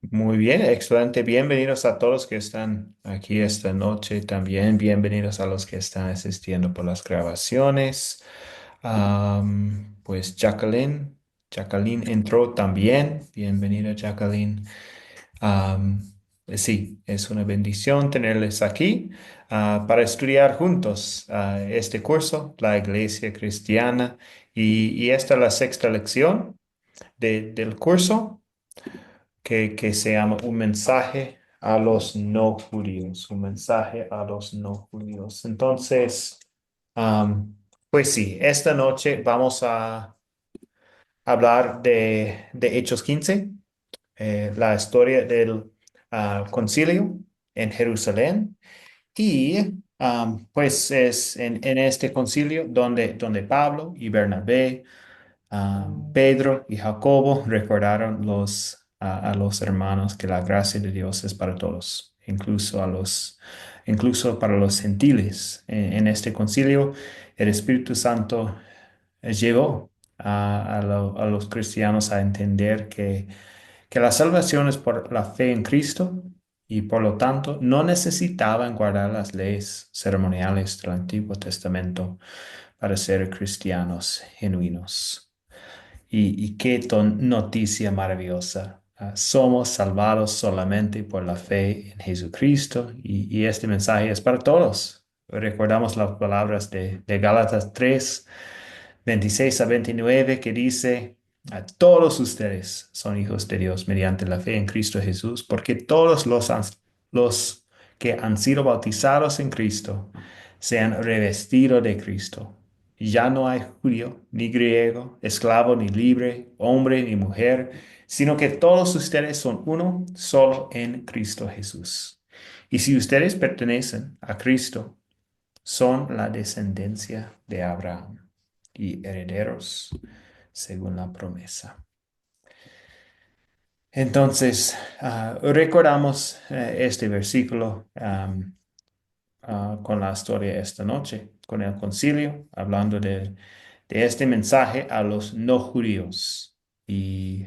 Muy bien, excelente. Bienvenidos a todos que están aquí esta noche. También bienvenidos a los que están asistiendo por las grabaciones. Pues Jacqueline entró también. Bienvenida, Jacqueline. Sí, es una bendición tenerles aquí para estudiar juntos este curso, la Iglesia Cristiana. Y esta es la sexta lección del curso que se llama un mensaje a los no judíos, un mensaje a los no judíos. Entonces, am, pues sí, esta noche vamos a hablar de Hechos 15, la historia del concilio en Jerusalén. Y pues es en este concilio donde Pablo y Bernabé, Pedro y Jacobo recordaron a los hermanos que la gracia de Dios es para todos, incluso para los gentiles. En este concilio, el Espíritu Santo llevó a los cristianos a entender que la salvación es por la fe en Cristo y por lo tanto no necesitaban guardar las leyes ceremoniales del Antiguo Testamento para ser cristianos genuinos. Y qué noticia maravillosa. Somos salvados solamente por la fe en Jesucristo y este mensaje es para todos. Recordamos las palabras de Gálatas 3, 26 a 29 que dice, a todos ustedes son hijos de Dios mediante la fe en Cristo Jesús, porque todos los que han sido bautizados en Cristo se han revestido de Cristo. Ya no hay judío, ni griego, esclavo, ni libre, hombre, ni mujer, sino que todos ustedes son uno solo en Cristo Jesús. Y si ustedes pertenecen a Cristo, son la descendencia de Abraham y herederos según la promesa. Entonces, recordamos este versículo con la historia esta noche, con el concilio, hablando de este mensaje a los no judíos. Y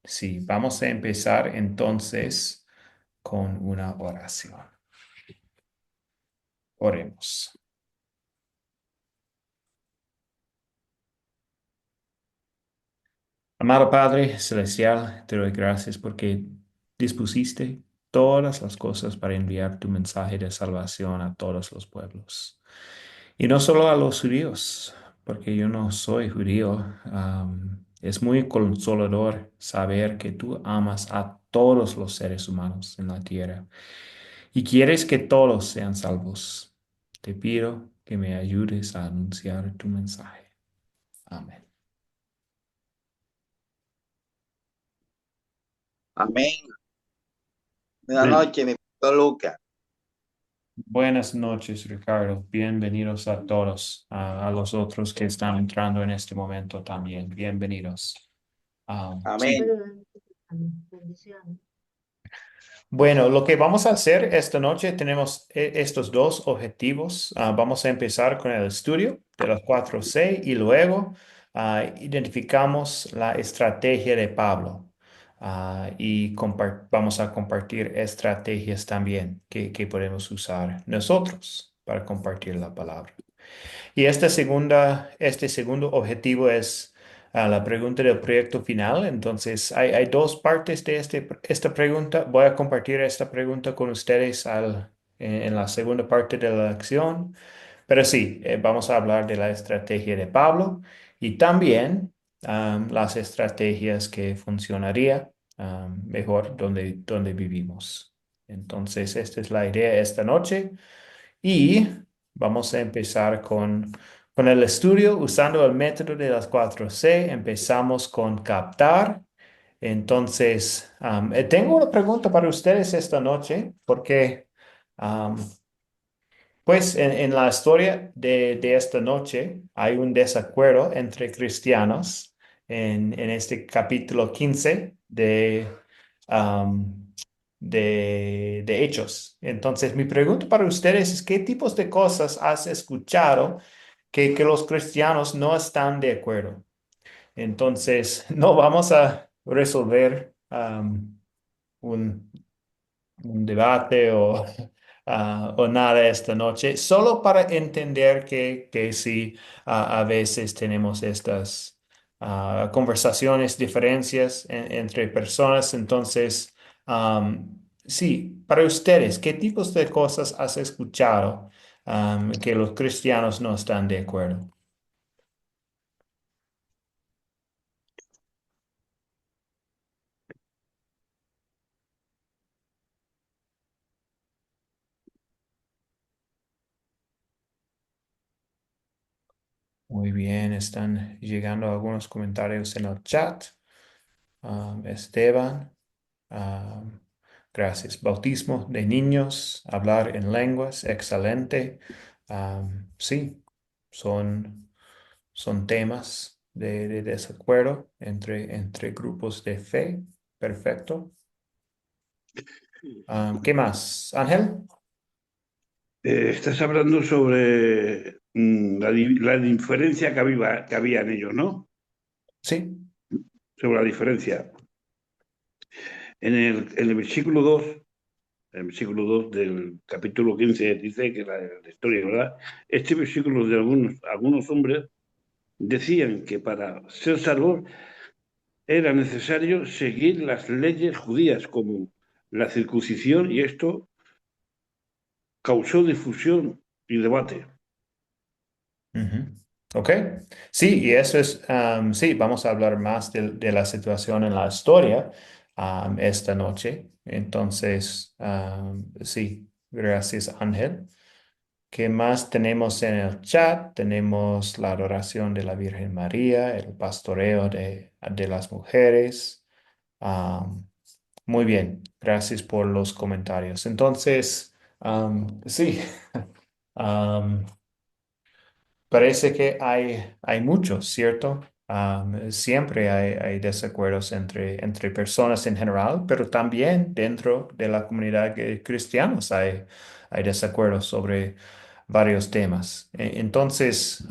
sí, vamos a empezar entonces con una oración. Oremos. Amado Padre Celestial, te doy gracias porque dispusiste todas las cosas para enviar tu mensaje de salvación a todos los pueblos. Y no solo a los judíos, porque yo no soy judío. Es muy consolador saber que tú amas a todos los seres humanos en la tierra y quieres que todos sean salvos. Te pido que me ayudes a anunciar tu mensaje. Amén. Amén. Buenas noches, mi pastor Lucas. Buenas noches, Ricardo. Bienvenidos a todos, a los otros que están entrando en este momento también. Bienvenidos. Sí. Amén. Bueno, lo que vamos a hacer esta noche, tenemos estos dos objetivos. Vamos a empezar con el estudio de los 4C y luego identificamos la estrategia de Pablo. Y vamos a compartir estrategias también que podemos usar nosotros para compartir la palabra. Y este segundo objetivo es la pregunta del proyecto final. Entonces, hay dos partes de esta pregunta. Voy a compartir esta pregunta con ustedes en la segunda parte de la lección. Pero sí, vamos a hablar de la estrategia de Pablo y también las estrategias que funcionaría mejor donde vivimos. Entonces, esta es la idea esta noche. Y vamos a empezar con el estudio usando el método de las 4C. Empezamos con captar. Entonces, tengo una pregunta para ustedes esta noche, porque am, pues en la historia de esta noche hay un desacuerdo entre cristianos en este capítulo 15 am, de Hechos. Entonces, mi pregunta para ustedes es, ¿qué tipos de cosas has escuchado que los cristianos no están de acuerdo? Entonces, no vamos a resolver. un, un debate o, o nada esta noche, solo para entender que sí, a veces tenemos estas conversaciones, diferencias entre personas. Entonces, sí, para ustedes, ¿qué tipos de cosas has escuchado que los cristianos no están de acuerdo? Muy bien, están llegando algunos comentarios en el chat. Esteban. Ah, gracias. Bautismo de niños, hablar en lenguas, excelente. Sí, son, son temas de desacuerdo entre grupos de fe. Perfecto. ¿Qué más? Ángel. Estás hablando sobre la diferencia que había en ellos, ¿no? Sí. Sobre la diferencia. En el versículo 2 del capítulo 15 dice que la historia, ¿verdad? Este versículo de algunos hombres decían que para ser salvos era necesario seguir las leyes judías como la circuncisión y esto causó difusión y debate. Ujú. Ok. Sí, y eso es, sí, vamos a hablar más de la situación en la historia esta noche. Entonces, sí, gracias Ángel. ¿Qué más tenemos en el chat? Tenemos la adoración de la Virgen María, el pastoreo de las mujeres. Am, Muy bien, gracias por los comentarios. Entonces, sí. Am, Parece que hay muchos, ¿cierto? Siempre hay desacuerdos entre personas en general, pero también dentro de la comunidad de cristianos hay desacuerdos sobre varios temas. Entonces,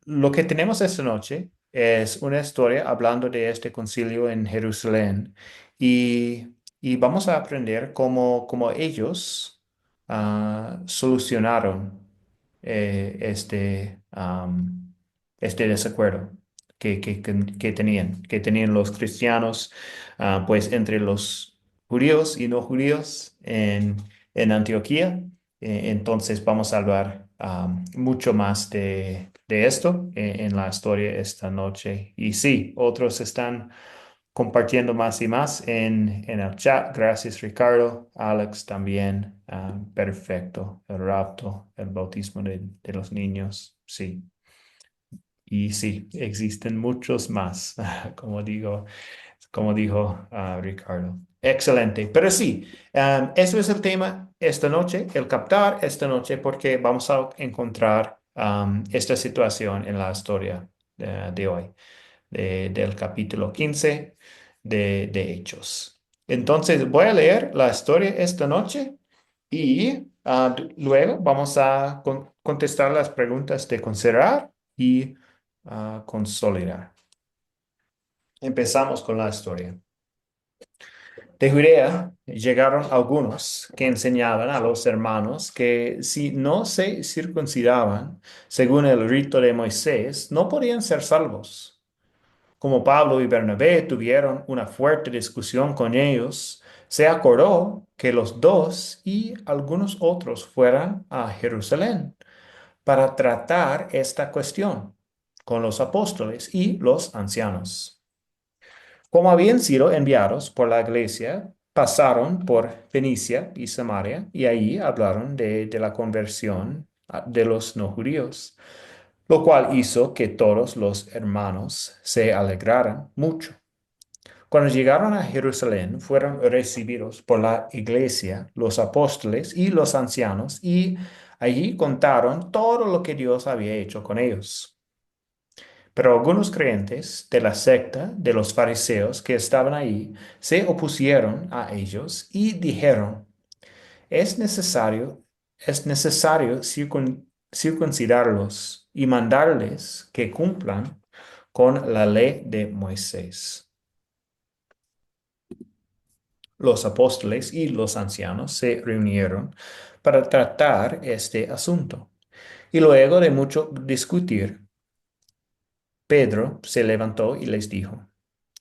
lo que tenemos esta noche es una historia hablando de este concilio en Jerusalén y vamos a aprender cómo ellos solucionaron este desacuerdo que tenían los cristianos, pues entre los judíos y no judíos en Antioquía. Entonces vamos a hablar mucho más de esto en la historia esta noche. Y sí, otros están compartiendo más y más en el chat. Gracias, Ricardo. Alex también. Perfecto. El rapto, el bautismo de los niños. Sí. Y sí, existen muchos más, como dijo Ricardo. Excelente. Pero sí, eso es el tema esta noche, el captar esta noche, porque vamos a encontrar esta situación en la historia de hoy, del capítulo 15 de Hechos. Entonces, voy a leer la historia esta noche y luego vamos a contestar las preguntas de considerar y consolidar. Empezamos con la historia. De Judea llegaron algunos que enseñaban a los hermanos que si no se circuncidaban según el rito de Moisés, no podían ser salvos. Como Pablo y Bernabé tuvieron una fuerte discusión con ellos, se acordó que los dos y algunos otros fueran a Jerusalén para tratar esta cuestión con los apóstoles y los ancianos. Como habían sido enviados por la iglesia, pasaron por Fenicia y Samaria y ahí hablaron de la conversión de los no judíos, lo cual hizo que todos los hermanos se alegraran mucho. Cuando llegaron a Jerusalén, fueron recibidos por la iglesia, los apóstoles y los ancianos, y allí contaron todo lo que Dios había hecho con ellos. Pero algunos creyentes de la secta de los fariseos que estaban ahí se opusieron a ellos y dijeron, es necesario, es necesario circuncidarlos y mandarles que cumplan con la ley de Moisés. los apóstoles y los ancianos se reunieron para tratar este asunto. Y luego de mucho discutir, Pedro se levantó y les dijo: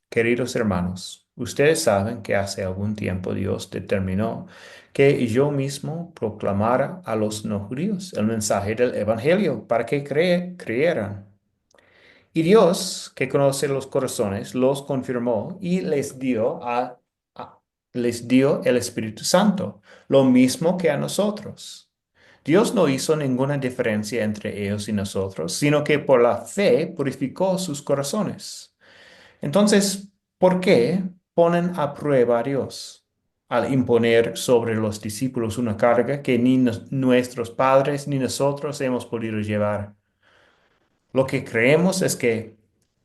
Queridos hermanos, ustedes saben que hace algún tiempo Dios determinó que yo mismo proclamara a los no judíos el mensaje del Evangelio para que creyeran. Y Dios, que conoce los corazones, los confirmó y a- les dio el Espíritu Santo, lo mismo que a nosotros. Dios no hizo ninguna diferencia entre ellos y nosotros, sino que por la fe purificó sus corazones. Entonces, ¿por qué ponen a prueba a Dios al imponer sobre los discípulos una carga que ni nuestros padres ni nosotros hemos podido llevar? Lo que creemos es que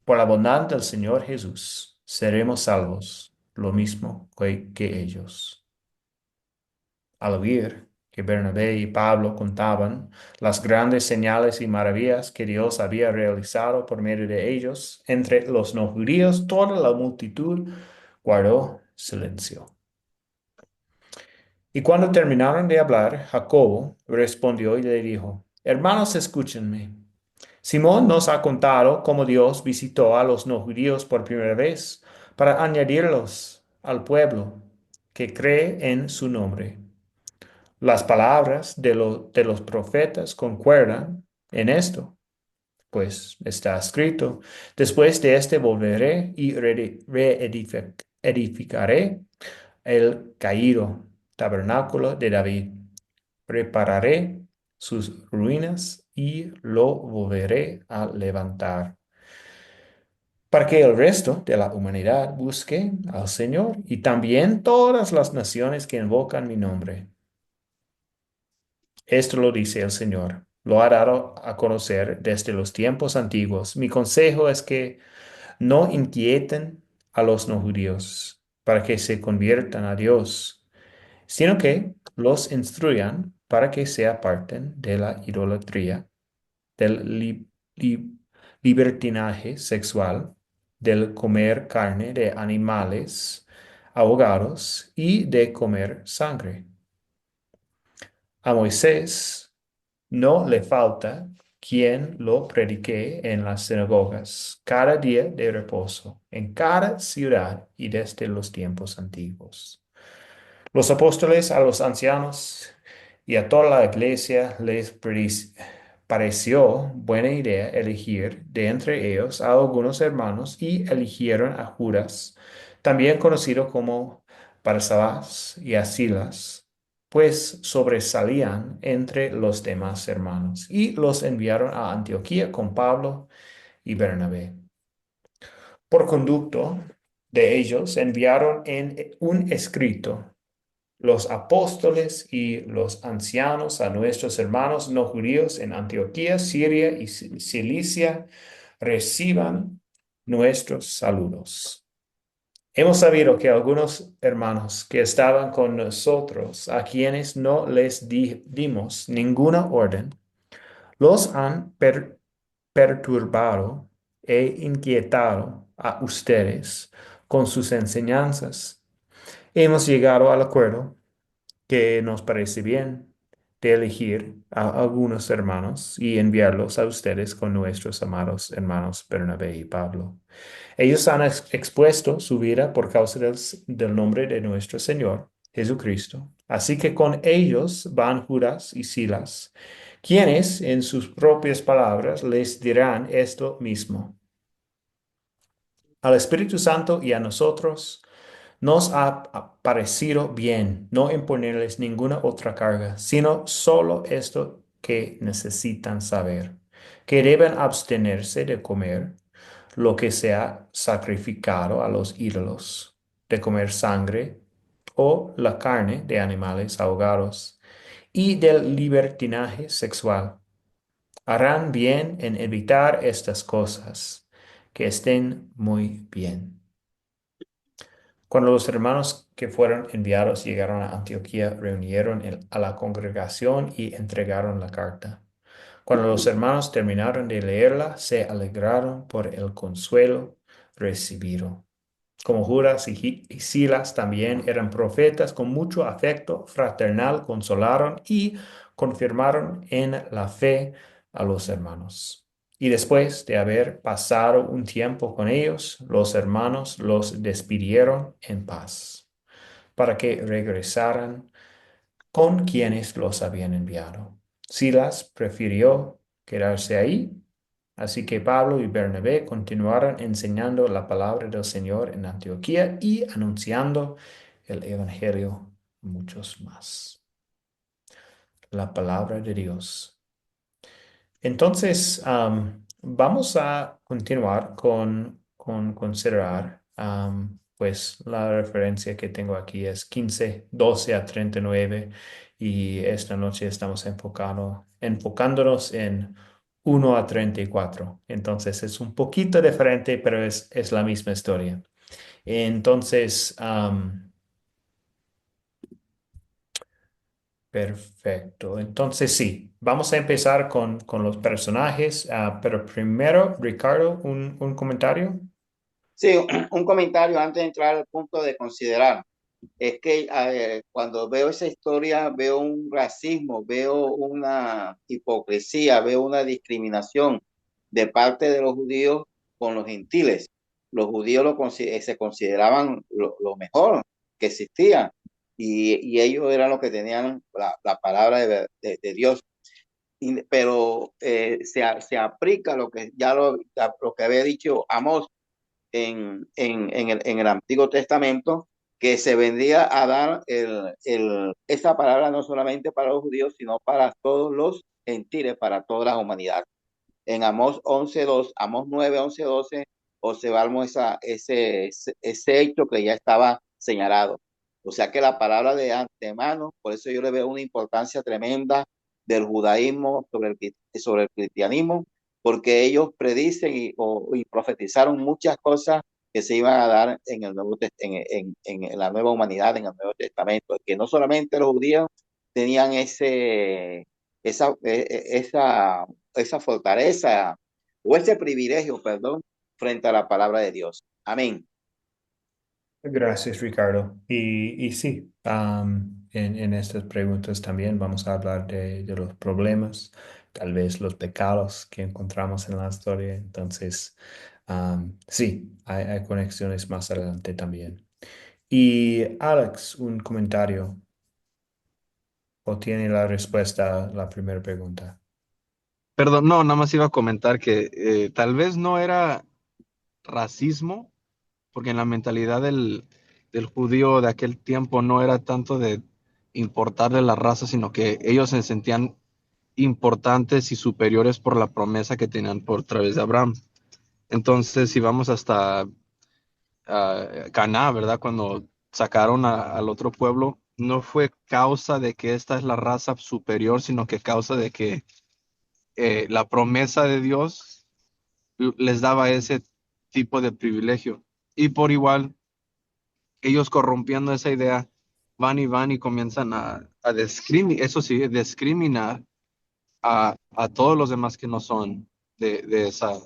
por la bondad del Señor Jesús seremos salvos, lo mismo que ellos. Al oír que Bernabé y Pablo contaban las grandes señales y maravillas que Dios había realizado por medio de ellos entre los no judíos, toda la multitud guardó silencio. Y cuando terminaron de hablar, Jacobo respondió y le dijo: Hermanos, escúchenme. Simón nos ha contado cómo Dios visitó a los no judíos por primera vez para añadirlos al pueblo que cree en su nombre. Las palabras de los profetas concuerdan en esto, pues está escrito: Después de este volveré y reedificaré el caído tabernáculo de David. Prepararé sus ruinas y lo volveré a levantar, para que el resto de la humanidad busque al Señor y también todas las naciones que invocan mi nombre. Esto lo dice el Señor. Lo ha dado a conocer desde los tiempos antiguos. Mi consejo es que no inquieten a los no judíos para que se conviertan a Dios, sino que los instruyan para que se aparten de la idolatría, del libertinaje sexual, del comer carne de animales ahogados y de comer sangre. A Moisés no le falta quien lo predique en las sinagogas cada día de reposo, en cada ciudad y desde los tiempos antiguos. Los apóstoles a los ancianos y a toda la iglesia les pareció buena idea elegir de entre ellos a algunos hermanos y eligieron a Judas, también conocido como Barsabás, y a Silas, pues sobresalían entre los demás hermanos, y los enviaron a Antioquía con Pablo y Bernabé. Por conducto de ellos enviaron en un escrito los apóstoles y los ancianos a nuestros hermanos no judíos en Antioquía, Siria y Cilicia: reciban nuestros saludos. Hemos sabido que algunos hermanos que estaban con nosotros, a quienes no les dimos ninguna orden, los han perturbado e inquietado a ustedes con sus enseñanzas. Hemos llegado al acuerdo que nos parece bien de elegir a algunos hermanos y enviarlos a ustedes con nuestros amados hermanos Bernabé y Pablo. Ellos han expuesto su vida por causa del nombre de nuestro Señor Jesucristo. Así que con ellos van Judas y Silas, quienes en sus propias palabras les dirán esto mismo. Al Espíritu Santo y a nosotros nos ha parecido bien no imponerles ninguna otra carga, sino solo esto que necesitan saber: que deben abstenerse de comer lo que sea sacrificado a los ídolos, de comer sangre o la carne de animales ahogados, y del libertinaje sexual. Harán bien en evitar estas cosas, que estén muy bien. Cuando los hermanos que fueron enviados llegaron a Antioquía, reunieron a la congregación y entregaron la carta. Cuando los hermanos terminaron de leerla, se alegraron por el consuelo recibido. como Judas y Silas también eran profetas con mucho afecto fraternal, consolaron y confirmaron en la fe a los hermanos. Y después de haber pasado un tiempo con ellos, los hermanos los despidieron en paz, para que regresaran con quienes los habían enviado. Silas prefirió quedarse ahí, así que Pablo y Bernabé continuaron enseñando la palabra del Señor en Antioquía y anunciando el Evangelio a muchos más. La palabra de Dios. Entonces, vamos a continuar con considerar, pues la referencia que tengo aquí es 15:12 a 39 y esta noche estamos enfocándonos en 1 a 34. Entonces, es un poquito diferente, pero es la misma historia. Entonces, perfecto. Entonces sí, vamos a empezar con los personajes, pero primero, Ricardo, un comentario. Sí, un comentario antes de entrar al punto de considerar. Es que cuando veo esa historia veo un racismo, veo una hipocresía, veo una discriminación de parte de los judíos con los gentiles. Los judíos se consideraban lo mejor que existía y ellos eran los que tenían la palabra de Dios. Pero se aplica lo que lo que había dicho Amós en el Antiguo Testamento, que se vendría a dar esa palabra no solamente para los judíos, sino para todos los gentiles, para toda la humanidad. En Amós 11:2, Amós 9:11-12, observamos ese hecho que ya estaba señalado. O sea que la palabra de antemano, por eso yo le veo una importancia tremenda del judaísmo sobre el cristianismo, porque ellos predicen y profetizaron muchas cosas que se iban a dar en el en la nueva humanidad, en el Nuevo Testamento, que no solamente los judíos tenían esa esa fortaleza o ese privilegio, perdón, frente a la palabra de Dios. Amén. Gracias, Ricardo. Y sí, en estas preguntas también vamos a hablar de los problemas, tal vez los pecados que encontramos en la historia. Entonces, sí, hay conexiones más adelante también. Y Alex, un comentario o tiene la respuesta a la primera pregunta. Perdón, no, nada más iba a comentar que tal vez no era racismo, porque en la mentalidad del judío de aquel tiempo no era tanto de importarle la raza, sino que ellos se sentían importantes y superiores por la promesa que tenían por través de Abraham. Entonces, si vamos hasta Caná, ¿verdad? Cuando sacaron al otro pueblo, no fue causa de que esta es la raza superior, sino que causa de que la promesa de Dios les daba ese tipo de privilegio. Y por igual, ellos corrompiendo esa idea, van y comienzan a discriminar, eso sí, discriminar a todos los demás que no son de esa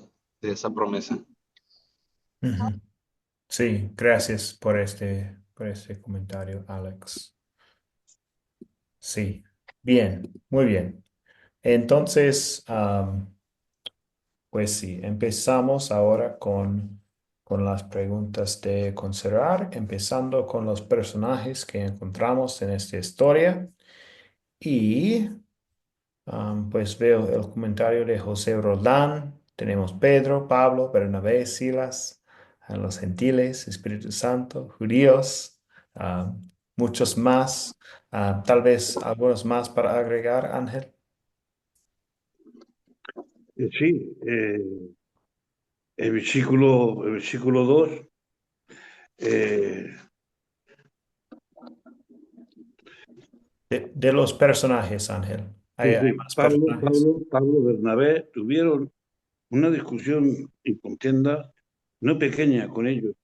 promesa. Ujú. Sí, gracias por este comentario, Alex. Sí, bien, muy bien. Entonces, pues sí, empezamos ahora con las preguntas de considerar, empezando con los personajes que encontramos en esta historia. Y pues veo el comentario de José Roldán. Tenemos Pedro, Pablo, Bernabé, Silas, a los gentiles, Espíritu Santo, judíos, ah, muchos más. Tal vez algunos más para agregar, Ángel. Sí, el versículo 2, eh, De los personajes, Ángel. sí, Hay sí, más personajes. Pablo, Bernabé tuvieron una discusión y contienda no pequeña con ellos.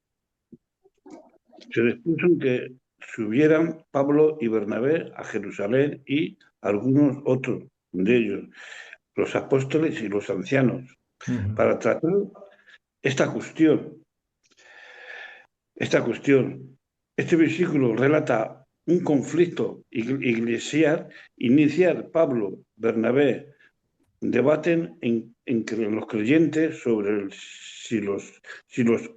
Se dispuso en que subieran Pablo y Bernabé a Jerusalén y algunos otros de ellos, los apóstoles y los ancianos, Ujú, para tratar esta cuestión. esta cuestión. Este versículo relata un conflicto iglesial inicial. Pablo, Bernabé debaten entre los creyentes sobre si los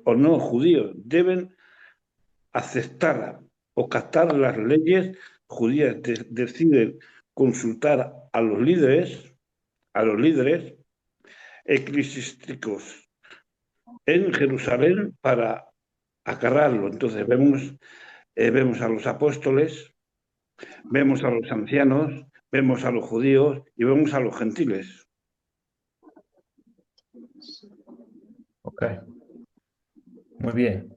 o no judíos deben aceptar o captar las leyes judías. Deciden consultar a los líderes eclesiásticos en Jerusalén para acarrearlo. Entonces vemos a los apóstoles, vemos a los ancianos, vemos a los judíos y vemos a los gentiles. Ok, muy bien.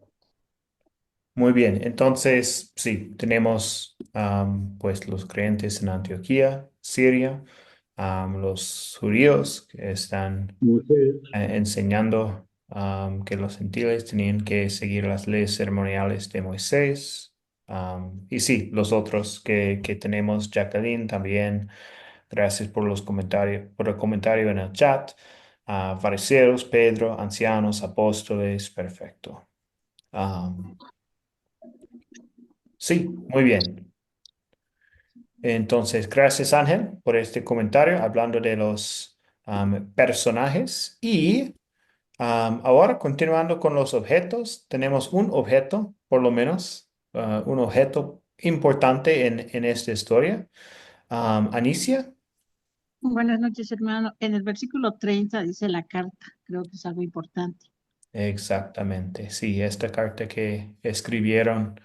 Muy bien, entonces sí, tenemos pues los creyentes en Antioquía, Siria, los judíos que están Moisés, enseñando que los gentiles tenían que seguir las leyes ceremoniales de Moisés. Y sí, los otros que tenemos, Jacqueline también, gracias por los comentarios, por el comentario en el chat. Fariseos, Pedro, ancianos, apóstoles, perfecto. Am, sí, muy bien. Entonces, gracias Ángel por este comentario hablando de los personajes. Y ahora, continuando con los objetos, tenemos un objeto, por lo menos, un objeto importante en esta historia. Anicia, Buenas noches, hermano. En el versículo 30 dice la carta. Creo que es algo importante. exactamente. Sí, esta carta que escribieron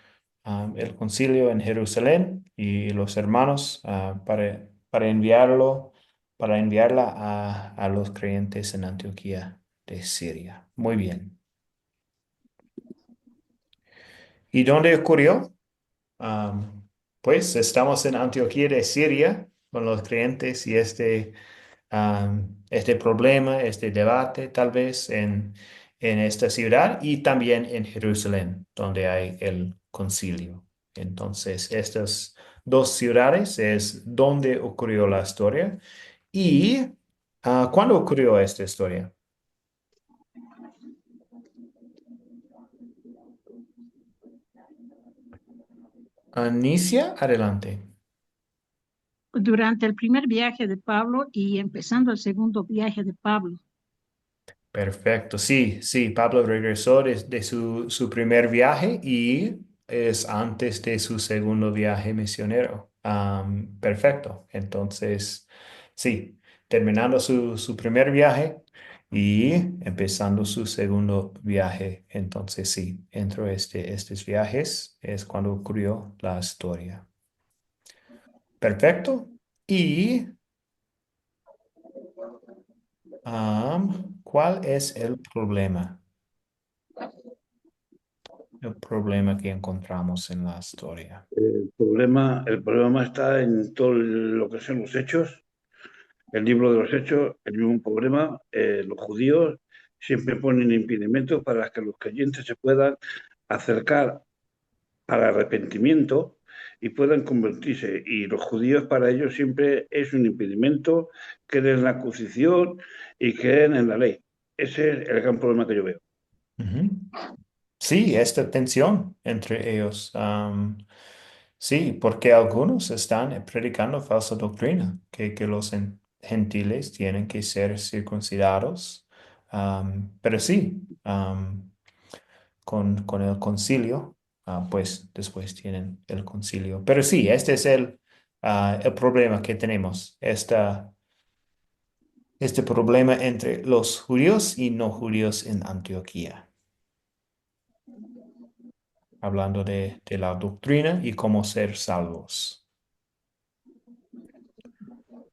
el concilio en Jerusalén y los hermanos para enviarlo, para enviarla a los creyentes en Antioquía de Siria. Muy bien. ¿Y dónde ocurrió? Am, pues estamos en Antioquía de Siria con los creyentes y este problema, este debate tal vez en esta ciudad y también en Jerusalén, donde hay el concilio. Entonces, estas dos ciudades es donde ocurrió la historia. ¿Y cuándo ocurrió esta historia? Anicia, adelante. Durante el primer viaje de Pablo y empezando el segundo viaje de Pablo. Perfecto, sí, sí, Pablo regresó de su primer viaje y es antes de su segundo viaje misionero. Perfecto, entonces, sí, terminando su primer viaje y empezando su segundo viaje. Entonces, sí, entre estos viajes es cuando ocurrió la historia. Perfecto. ¿Y cuál es el problema? El problema que encontramos en la historia. el problema está en todo lo que son los hechos, el libro de los hechos, el mismo problema. Los judíos siempre ponen impedimentos para que los creyentes se puedan acercar al arrepentimiento y puedan convertirse. Y los judíos para ellos siempre es un impedimento, creen en la acusación y creen en la ley. Ese es el gran problema que yo veo. Ujú. Sí, esta tensión entre ellos. Sí, porque algunos están predicando falsa doctrina, que los gentiles tienen que ser circuncidados. Pero sí, con el concilio, pues después tienen el concilio. Pero sí, este es el problema que tenemos, este problema entre los judíos y no judíos en Antioquía, hablando de la doctrina y cómo ser salvos.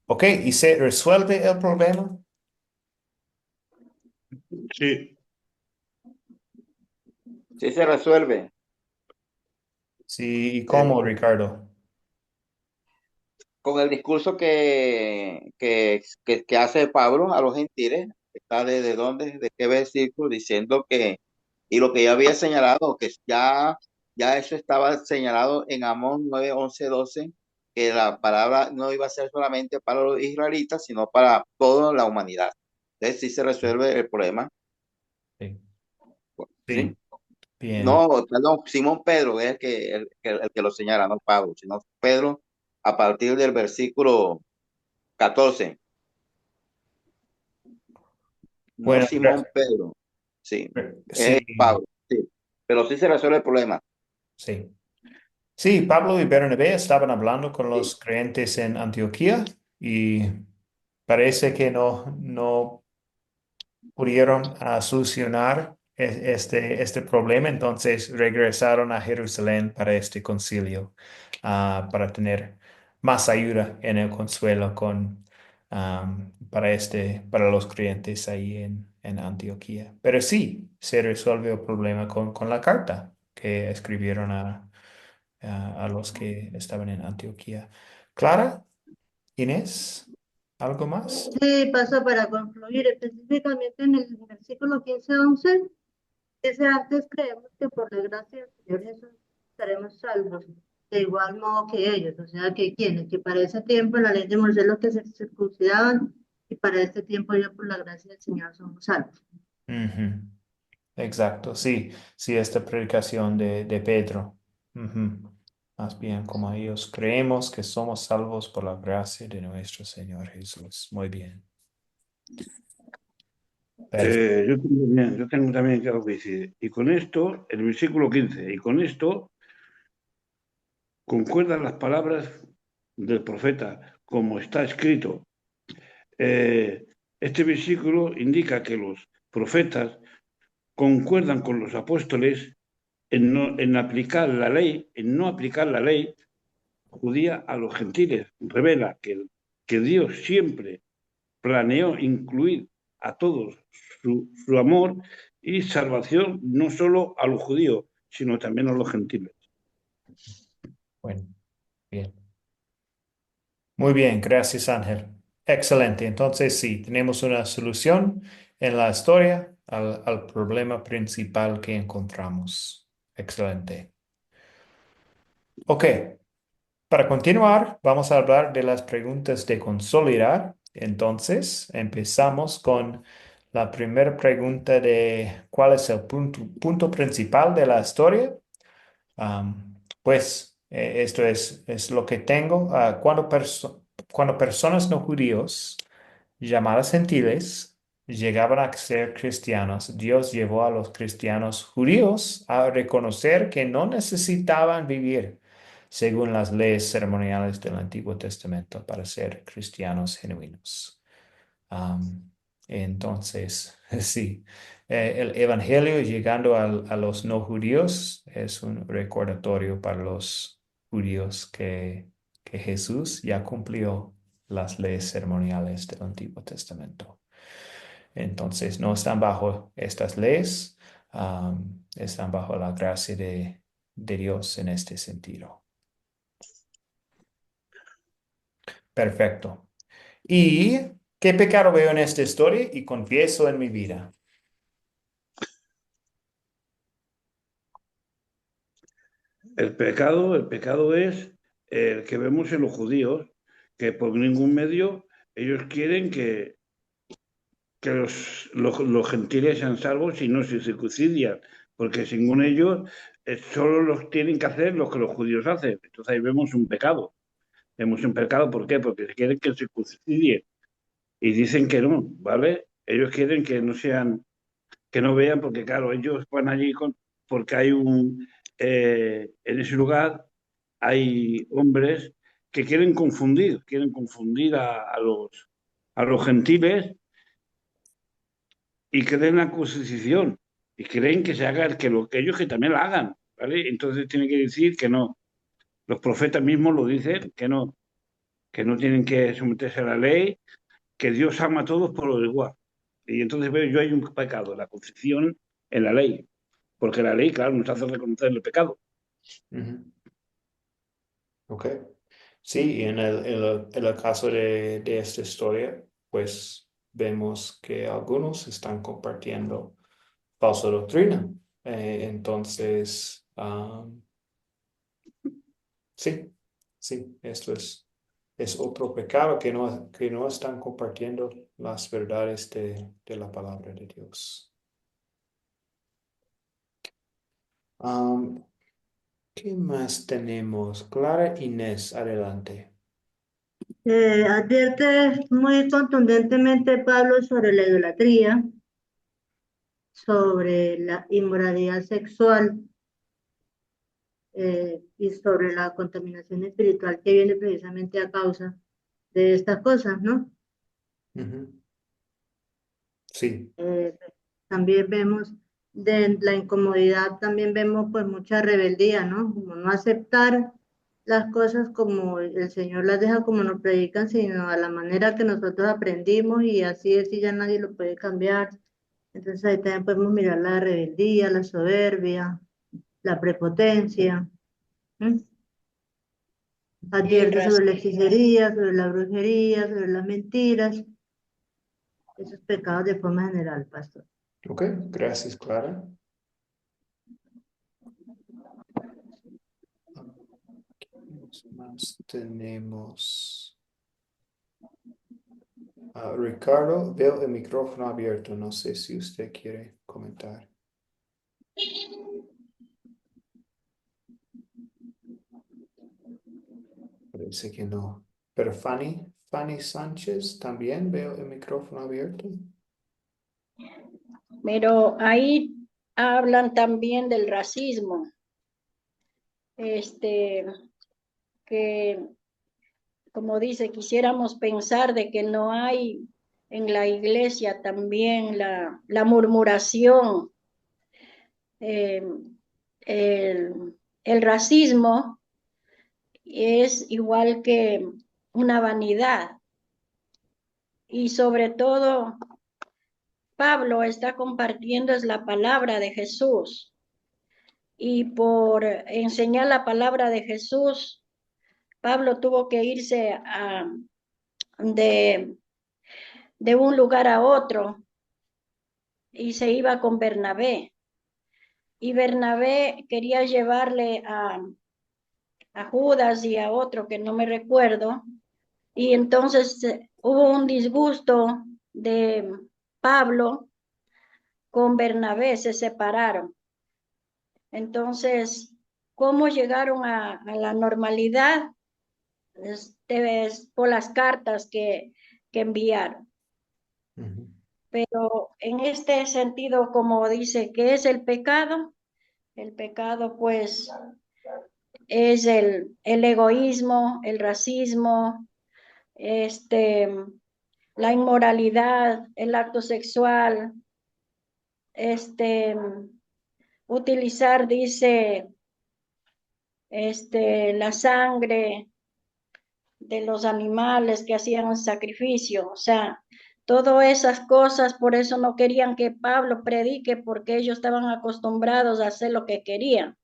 Ok, ¿y se resuelve el problema? Sí, Sí se resuelve. Sí, ¿y Eh, cómo, Ricardo? con el discurso que hace Pablo a los gentiles, está desde dónde, de qué versículo, diciendo que, y lo que ya había señalado, que ya eso estaba señalado en Amós 9 11 12 que la palabra no iba a ser solamente para los israelitas, sino para toda la humanidad. Entonces sí se resuelve el problema, Sí, ¿sí? sí, Bien. No, perdón, Simón Pedro es el que lo señala, no Pablo, sino Pedro a partir del versículo 14. No Bueno, Simón Pedro, sí, es sí, Pablo, sí, pero sí se resuelve el problema. sí. Sí, Pablo y Bernabé estaban hablando con Sí, los creyentes en Antioquía y parece que no pudieron solucionar este problema, entonces regresaron a Jerusalén para este concilio, para tener más ayuda en el consuelo para los creyentes ahí en Antioquía. Pero sí, se resolvió el problema con la carta que escribieron a los que estaban en Antioquía. Clara, Inés, ¿algo más? Sí, paso para concluir, específicamente en el versículo 15-11, dice antes creemos que por la gracia del Señor Jesús estaremos salvos, de igual modo que ellos, o sea, que quienes, que para ese tiempo la ley de Moisés los que se circuncidaban, y para este tiempo ya por la gracia del Señor somos salvos. Ujú. Exacto, sí, sí, esta predicación de Pedro. Ujú. Más bien como ellos creemos que somos salvos por la gracia de nuestro Señor Jesús. Muy bien. Perfecto. Yo tengo también que algo que decir. Y con esto, el versículo 15, y con esto concuerdan las palabras del profeta, como está escrito. Este versículo indica que los profetas concuerdan con los apóstoles en aplicar la ley, en no aplicar la ley judía a los gentiles. Revela que Dios siempre planeó incluir a todos su amor y salvación no solo a los judíos, sino también a los gentiles. Bueno, bien. Muy bien, gracias Ángel. Excelente. Entonces sí, tenemos una solución en la historia al problema principal que encontramos. Excelente. Ok. Para continuar, vamos a hablar de las preguntas de consolidar. Entonces, empezamos con la primera pregunta de ¿cuál es el punto principal de la historia? Esto es lo que tengo. Cuando personas no judíos llamadas gentiles llegaban a ser cristianos, Dios llevó a los cristianos judíos a reconocer que no necesitaban vivir según las leyes ceremoniales del Antiguo Testamento para ser cristianos genuinos. Am, entonces, sí, el Evangelio llegando a los no judíos es un recordatorio para los judíos que Jesús ya cumplió las leyes ceremoniales del Antiguo Testamento. Entonces, no están bajo estas leyes, están bajo la gracia de Dios en este sentido. Perfecto. ¿Y qué pecado veo en esta historia y confieso en mi vida? El pecado es el que vemos en los judíos, que por ningún medio ellos quieren que los gentiles sean salvos y no se circuncidan, porque según ellos solo los tienen que hacer lo que los judíos hacen. Entonces ahí vemos un pecado. Vemos un pecado, ¿por qué? Porque quieren que se circunciden y dicen que no, ¿vale? Ellos quieren que no sean, que no vean, porque claro, ellos van allí porque hay en ese lugar hay hombres que quieren confundir a los gentiles y creen la crucifixión y creen que se haga que lo que ellos que también la hagan, ¿vale? Entonces tiene que decir que no. Los profetas mismos lo dicen que no tienen que someterse a la ley, que Dios ama a todos por lo igual. Y entonces veo yo hay un pecado, la concepción en la ley, porque la ley, claro, nos hace reconocer el pecado. Ujú. Ok. Sí, y en el caso de esta historia, pues vemos que algunos están compartiendo falsa doctrina. Entonces, sí, sí, esto es otro pecado que no están compartiendo las verdades de la palabra de Dios. Am, ¿Qué más tenemos? Clara Inés, adelante. Advierte muy contundentemente Pablo sobre la idolatría, sobre la inmoralidad sexual y sobre la contaminación espiritual que viene precisamente a causa de estas cosas, ¿no? Ujú. Sí. Eh, También vemos de la incomodidad, también vemos pues mucha rebeldía, ¿no? Como no aceptar las cosas como el Señor las deja como nos predican, sino a la manera que nosotros aprendimos y así es y ya nadie lo puede cambiar. Entonces ahí también podemos mirar la rebeldía, la soberbia, la prepotencia. ¿M? Y el Advierte sobre la racismo. hechicería, sobre la brujería, sobre las mentiras, esos pecados de forma general, pastor. Ok, gracias, Clara. ¿Qué más tenemos? Ricardo, veo el micrófono abierto. No sé si usted quiere comentar. Parece que no. Pero Fanny Sánchez, también veo el micrófono abierto. Pero ahí hablan también del racismo, este, que como dice, quisiéramos pensar de que no hay en la iglesia también la murmuración, eh, el racismo es igual que una vanidad y sobre todo Pablo está compartiendo es la palabra de Jesús y por enseñar la palabra de Jesús, Pablo tuvo que irse de, de un lugar a otro y se iba con Bernabé. Y Bernabé quería llevarle a Judas y a otro que no me recuerdo. Y entonces hubo un disgusto de Pablo con Bernabé, se separaron. Entonces, ¿cómo llegaron a la normalidad? Es por las cartas que enviaron. Ujú. Pero en este sentido, como dice, ¿qué es el pecado? El pecado, pues, es el egoísmo, el racismo, este, la inmoralidad, el acto sexual, este, utilizar, dice, la sangre de los animales que hacían un sacrificio, o sea, todas esas cosas, por eso no querían que Pablo predique, porque ellos estaban acostumbrados a hacer lo que querían.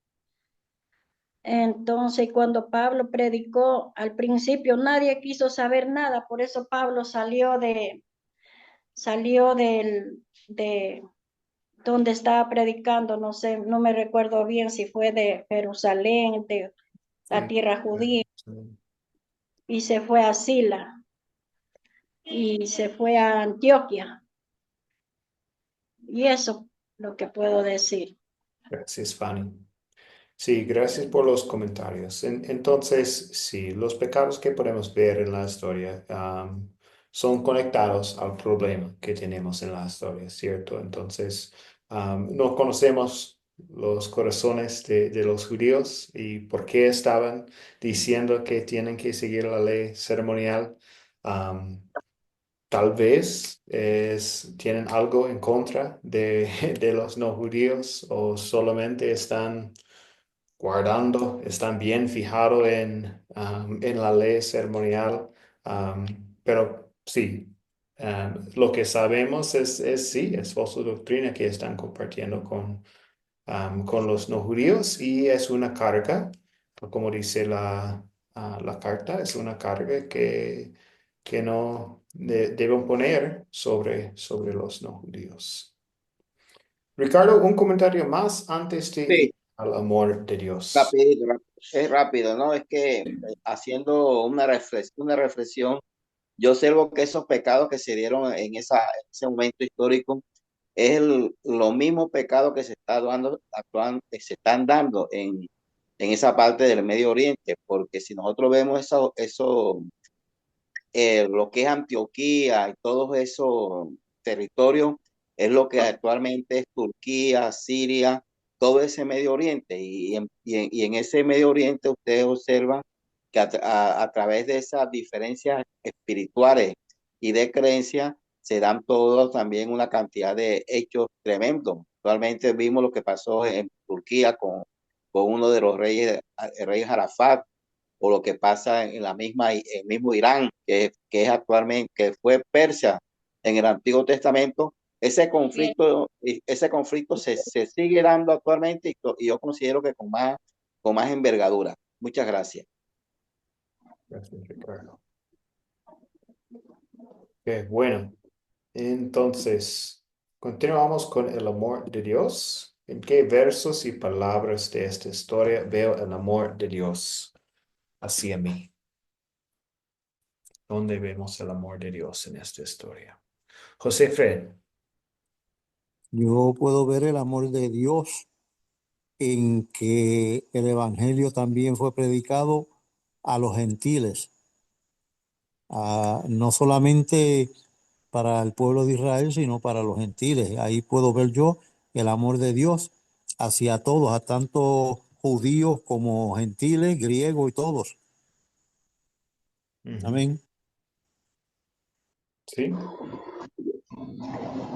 Entonces, cuando Pablo predicó, al principio nadie quiso saber nada, por eso Pablo salió de donde estaba predicando, no sé, no me recuerdo bien si fue de Jerusalén, de la Sí. tierra judía, Sí. y se fue a Sila y se fue a Antioquia. Y eso lo que puedo decir. Gracias, Fanny. Sí, gracias por los comentarios. Entonces, sí, los pecados que podemos ver en la historia son conectados al problema que tenemos en la historia, ¿cierto? Entonces, no conocemos los corazones de los judíos y por qué estaban diciendo que tienen que seguir la ley ceremonial. Am, Tal vez tienen algo en contra de los no judíos o solamente están guardando, están bien fijados en la ley ceremonial. Pero sí, lo que sabemos sí, es falsa doctrina que están compartiendo con los no judíos y es una carga, como dice la carta, es una carga que no deben poner sobre los no judíos. Ricardo, un comentario más antes de ir Sí, al amor de Dios. rapidito, es rápido, ¿no? Es que haciendo una reflexión, yo observo que esos pecados que se dieron en ese momento histórico es lo mismo pecado que se está se están dando en esa parte del Medio Oriente, porque si nosotros vemos eso lo que es Antioquía y todos esos territorios, es lo que actualmente es Turquía, Siria, todo ese Medio Oriente. Y en ese Medio Oriente ustedes observan que a través de esas diferencias espirituales y de creencias se dan todos también una cantidad de hechos tremendos. Actualmente vimos lo que pasó en Turquía con uno de los reyes, el rey Arafat, o lo que pasa en el mismo Irán, que es actualmente, que fue Persia en el Antiguo Testamento. Bien. Ese conflicto se sigue dando actualmente y yo considero que con más envergadura. Muchas gracias. Gracias, Ricardo. Ok, bueno, entonces, continuamos con el amor de Dios. ¿En qué versos y palabras de esta historia veo el amor de Dios hacia mí? ¿Dónde vemos el amor de Dios en esta historia? José Fred. Yo puedo ver el amor de Dios en que el evangelio también fue predicado a los gentiles, no solamente para el pueblo de Israel, sino para los gentiles. Ahí puedo ver yo el amor de Dios hacia todos, a tanto judíos como gentiles, griegos y todos. Ujú. Amén. Sí,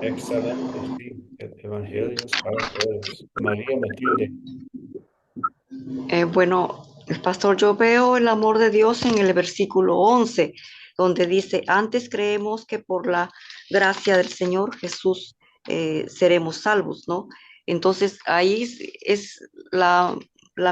excelente, sí. El Evangelio es para todos. María Matilde. Bueno, el pastor, yo veo el amor de Dios en el versículo 11, donde dice, antes creemos que por la gracia del Señor Jesús seremos salvos, ¿no? Entonces ahí es la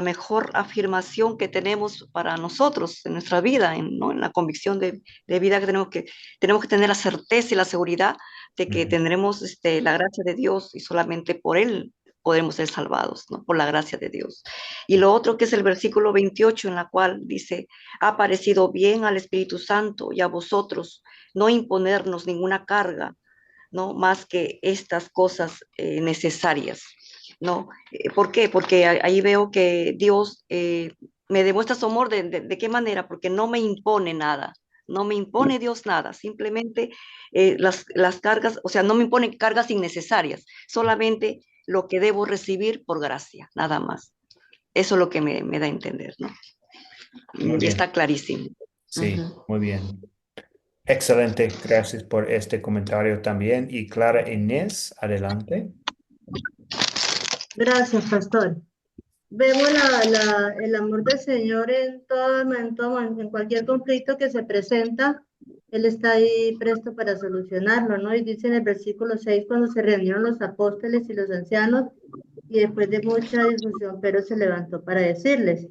mejor afirmación que tenemos para nosotros en nuestra vida, ¿no? En la convicción de vida que tenemos que tener la certeza y la seguridad de que Ujú. tendremos la gracia de Dios y solamente por Él podremos ser salvados, ¿no? Por la gracia de Dios. Y lo otro que es el versículo 28, en la cual dice, ha parecido bien al Espíritu Santo y a vosotros no imponernos ninguna carga, ¿no? Más que estas cosas necesarias, ¿no? ¿Por qué? Porque ahí veo que Dios me demuestra su amor de qué manera, porque no me impone nada. No me impone Dios nada, simplemente las cargas, o sea, no me impone cargas innecesarias, solamente lo que debo recibir por gracia, nada más. Eso es lo que me da a entender, ¿no? Muy Y bien. está clarísimo. Sí, Ujú. muy bien. Excelente. Gracias por este comentario también. Y Clara Inés, adelante. Gracias, pastor. Vemos el amor del Señor en cualquier conflicto que se presenta, Él está ahí presto para solucionarlo, ¿no? Y dice en el versículo 6 cuando se reunieron los apóstoles y los ancianos, y después de mucha discusión, pero se levantó para decirles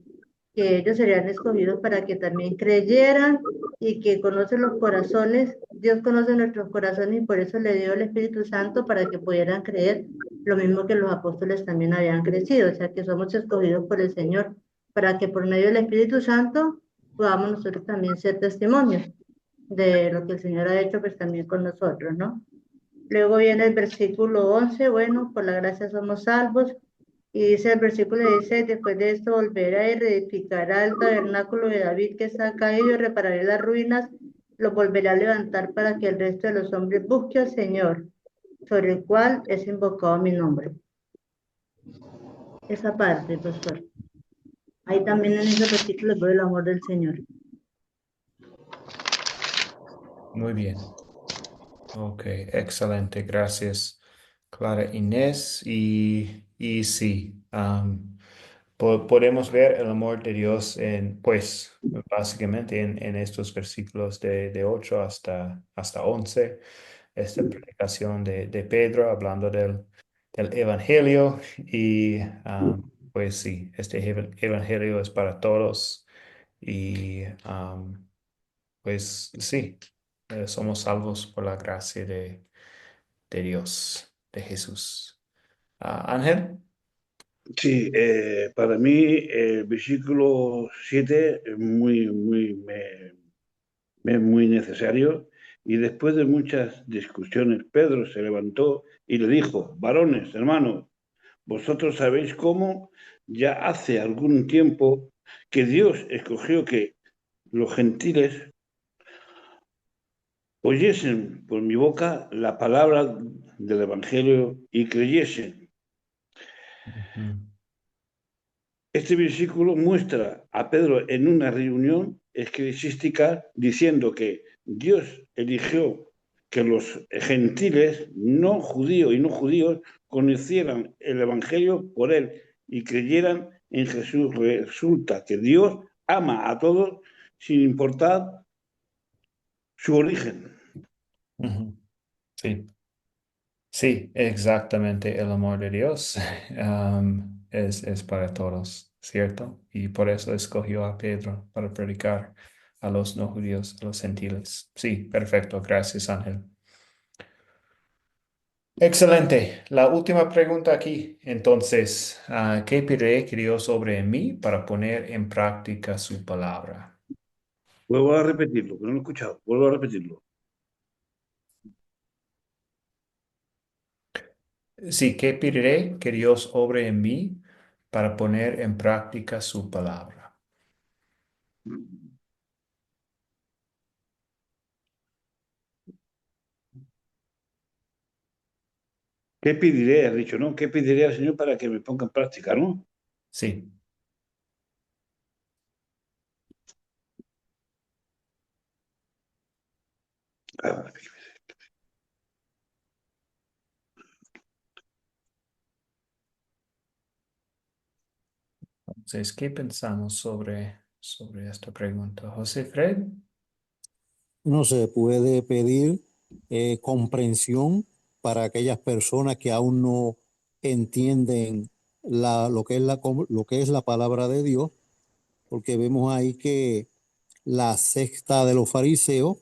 que ellos serían escogidos para que también creyeran y que conoce los corazones, Dios conoce nuestros corazones y por eso le dio el Espíritu Santo para que pudieran creer lo mismo que los apóstoles también habían crecido, o sea que somos escogidos por el Señor para que por medio del Espíritu Santo podamos nosotros también ser testimonios de lo que el Señor ha hecho pues también con nosotros, ¿no? Luego viene el versículo 11, bueno, por la gracia somos salvos. Y dice el versículo 16, después de esto volverá y reedificará el tabernáculo de David que está caído, repararé las ruinas, lo volverá a levantar para que el resto de los hombres busque al Señor, sobre el cual es invocado mi nombre. Esa parte, pastor. Ahí también en ese versículo veo el amor del Señor. Muy bien. Ok, excelente. Gracias, Clara Inés. Y sí, podemos ver el amor de Dios en, pues, básicamente en estos versículos de 8 hasta 11. Esta predicación de Pedro hablando del Evangelio. Y pues sí, este Evangelio es para todos. Y pues sí, somos salvos por la gracia de Dios, de Jesús. Ángel. Sí, para mí el versículo 7 es muy necesario. Y después de muchas discusiones, Pedro se levantó y le dijo, varones, hermanos, vosotros sabéis cómo ya hace algún tiempo que Dios escogió que los gentiles oyesen por mi boca la palabra del Evangelio y creyesen. Ujú. Este versículo muestra a Pedro en una reunión eclesiástica diciendo que Dios eligió que los gentiles, no judíos y no judíos, conocieran el Evangelio por él y creyeran en Jesús. Resulta que Dios ama a todos sin importar su origen. Ujú. Sí. Sí, exactamente. El amor de Dios es para todos, ¿cierto? Y por eso escogió a Pedro para predicar a los no judíos, a los gentiles. Sí, perfecto. Gracias, Ángel. Excelente. La última pregunta aquí. Entonces, ¿qué pediré que Dios sobre mí para poner en práctica su palabra? Vuelvo a repetirlo, que no lo he escuchado. Vuelvo a repetirlo. Sí, ¿qué pediré que Dios obre en mí para poner en práctica su palabra? ¿Qué pediré? Has dicho, ¿no? ¿Qué pediré al Señor para que me ponga en práctica, no? Sí. Ah, Entonces, ¿qué pensamos sobre esta pregunta? José Fred. No se puede pedir comprensión para aquellas personas que aún no entienden lo que es la palabra de Dios, porque vemos ahí que la secta de los fariseos,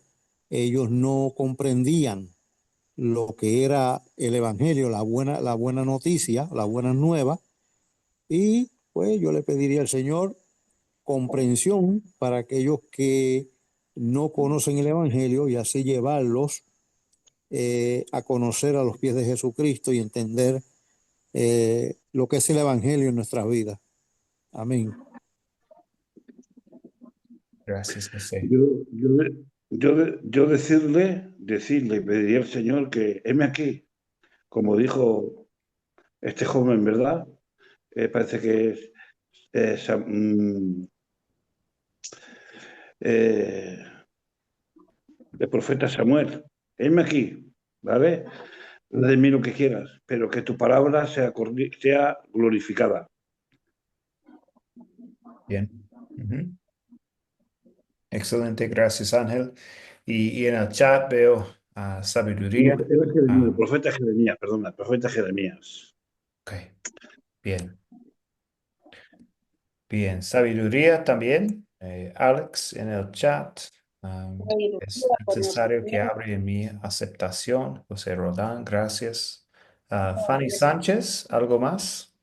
ellos no comprendían lo que era el evangelio, la buena noticia, la buena nueva, y pues yo le pediría al Señor comprensión para aquellos que no conocen el evangelio y así llevarlos a conocer a los pies de Jesucristo y entender lo que es el evangelio en nuestras vidas. Amén. Gracias, José. Yo, yo, yo decirle y pediría al Señor que heme aquí, como dijo este joven, ¿verdad? Parece que es eh, el profeta Samuel. Heme aquí, ¿vale? De mí lo que quieras, pero que tu palabra sea glorificada. Bien. Ujú. Excelente, gracias, Ángel. Y en el chat veo No, sabiduría. era Jeremías, el Ah, profeta Jeremías, perdona, el profeta Jeremías. ok, bien. Bien, sabiduría también. Alex en el chat. Es necesario que abra en mi aceptación. José Rodán, gracias. Fanny Sánchez, ¿algo más?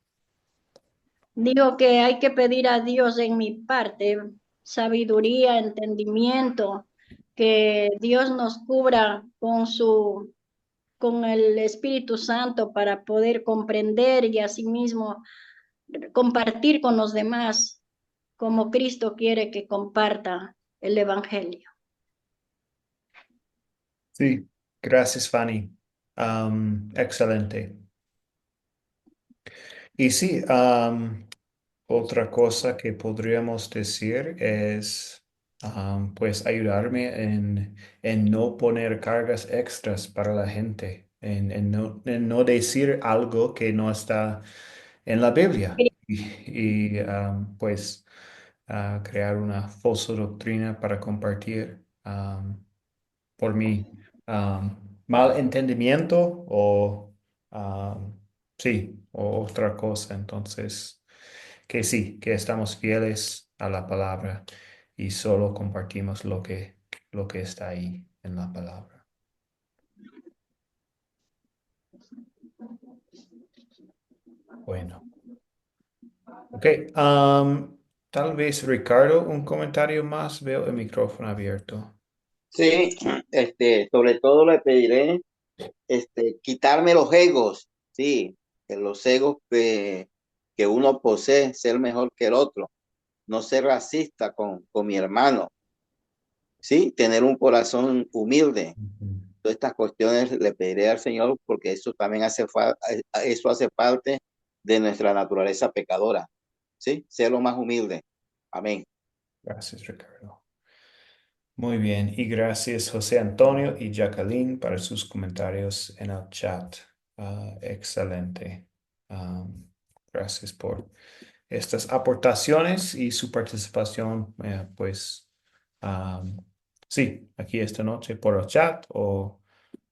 Digo que hay que pedir a Dios en mi parte sabiduría, entendimiento, que Dios nos cubra con el Espíritu Santo para poder comprender y asimismo compartir con los demás como Cristo quiere que comparta el Evangelio. Sí, gracias, Fanny. Excelente. Y sí, otra cosa que podríamos decir es, pues, ayudarme en no poner cargas extras para la gente, en no decir algo que no está en la Biblia pues, crear una falsa doctrina para compartir por mi mal entendimiento o, sí, o otra cosa. Entonces, que sí, que estamos fieles a la palabra y solo compartimos lo que está ahí en la palabra. Bueno, ok. Tal vez Ricardo, un comentario más. Veo el micrófono abierto. Sí, sobre todo le pediré, quitarme los egos, sí, que los egos que uno posee, ser mejor que el otro, no ser racista con mi hermano, sí, tener un corazón humilde. Ujú. Todas estas cuestiones le pediré al Señor porque eso también eso hace parte de nuestra naturaleza pecadora, sí, ser lo más humilde. Amén. Gracias, Ricardo. Muy bien, y gracias José Antonio y Jacqueline para sus comentarios en el chat. Excelente. Um, Gracias por estas aportaciones y su participación, pues, um, sí, aquí esta noche por el chat o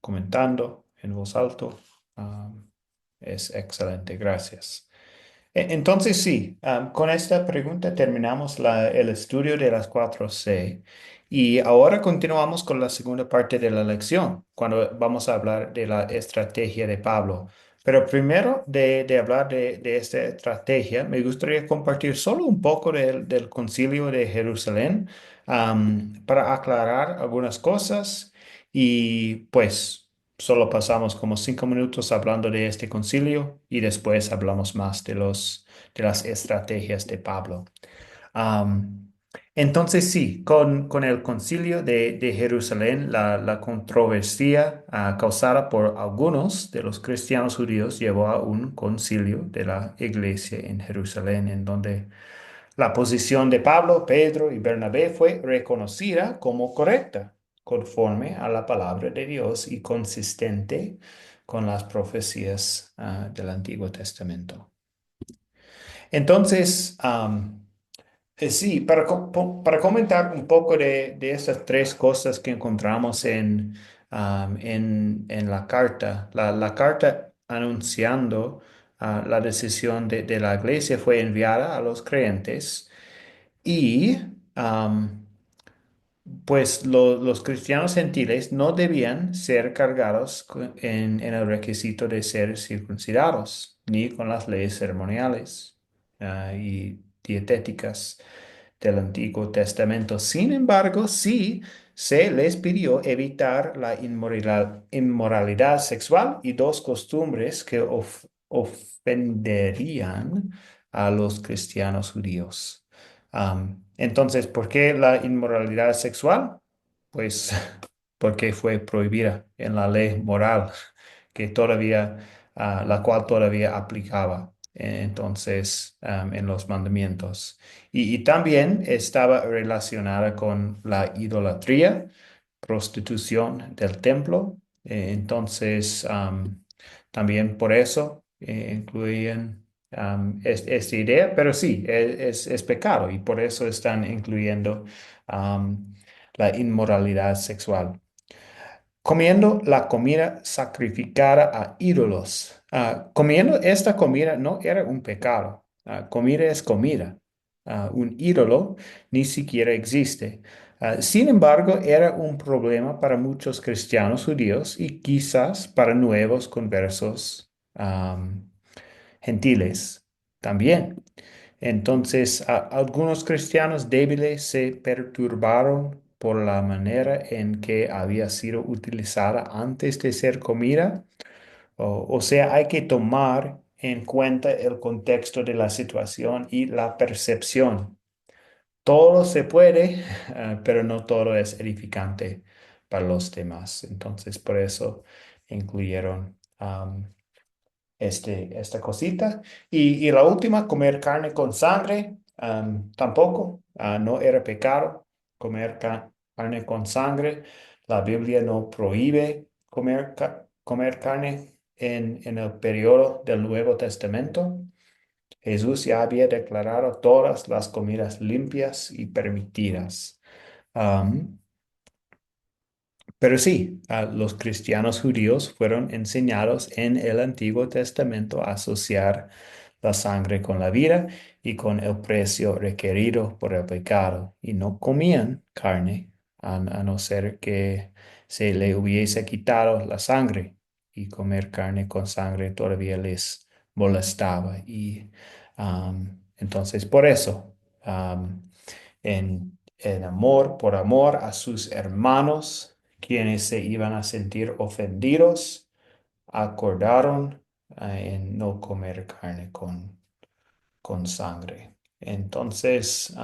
comentando en voz alto. Es excelente, gracias. Entonces, sí, con esta pregunta terminamos el estudio de las 4C y ahora continuamos con la segunda parte de la lección, cuando vamos a hablar de la estrategia de Pablo. Pero primero de hablar de esta estrategia, me gustaría compartir solo un poco del concilio de Jerusalén, para aclarar algunas cosas y pues... Solo pasamos como 5 minutos hablando de este concilio y después hablamos más de las estrategias de Pablo. Am, entonces sí, con el concilio de Jerusalén, la controversia causada por algunos de los cristianos judíos llevó a un concilio de la iglesia en Jerusalén, en donde la posición de Pablo, Pedro y Bernabé fue reconocida como correcta, conforme a la palabra de Dios y consistente con las profecías del Antiguo Testamento. Entonces, sí, para comentar un poco de esas tres cosas que encontramos en la carta, la carta anunciando la decisión de la iglesia fue enviada a los creyentes y pues los cristianos gentiles no debían ser cargados en el requisito de ser circuncidados, ni con las leyes ceremoniales y dietéticas del Antiguo Testamento. Sin embargo, sí se les pidió evitar la inmoralidad sexual y dos costumbres que ofenderían a los cristianos judíos. Entonces, ¿por qué la inmoralidad sexual? Pues porque fue prohibida en la ley moral que todavía, la cual todavía aplicaba. Entonces, en los mandamientos. Y también estaba relacionada con la idolatría, prostitución del templo. Entonces, también por eso incluían esta idea, pero sí, es pecado y por eso están incluyendo la inmoralidad sexual. Comiendo la comida sacrificada a ídolos. Comiendo esta comida no era un pecado. Comida es comida. Un ídolo ni siquiera existe. Sin embargo, era un problema para muchos cristianos judíos y quizás para nuevos conversos gentiles también. Entonces, algunos cristianos débiles se perturbaron por la manera en que había sido utilizada antes de ser comida. O sea, hay que tomar en cuenta el contexto de la situación y la percepción. Todo se puede, pero no todo es edificante para los demás. Entonces, por eso incluyeron esta cosita. Y la última, comer carne con sangre, tampoco, no era pecado comer carne con sangre. La Biblia no prohíbe comer carne en el periodo del Nuevo Testamento. Jesús ya había declarado todas las comidas limpias y permitidas. Am, pero sí, los cristianos judíos fueron enseñados en el Antiguo Testamento a asociar la sangre con la vida y con el precio requerido por el pecado, y no comían carne a no ser que se le hubiese quitado la sangre, y comer carne con sangre todavía les molestaba. Y entonces por eso en amor, por amor a sus hermanos, quienes se iban a sentir ofendidos, acordaron en no comer carne con sangre. Entonces,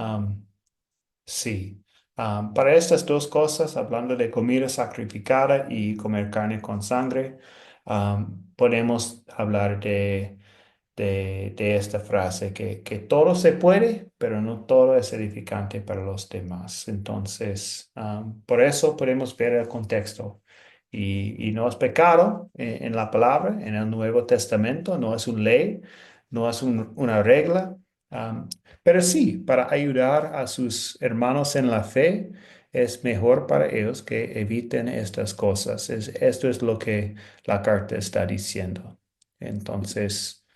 sí, para estas dos cosas, hablando de comida sacrificada y comer carne con sangre, podemos hablar de esta frase, que todo se puede, pero no todo es edificante para los demás. Entonces, por eso podemos ver el contexto. Y no es pecado en la palabra, en el Nuevo Testamento, no es una ley, no es una regla, pero sí, para ayudar a sus hermanos en la fe, es mejor para ellos que eviten estas cosas. Esto es lo que la carta está diciendo. Entonces,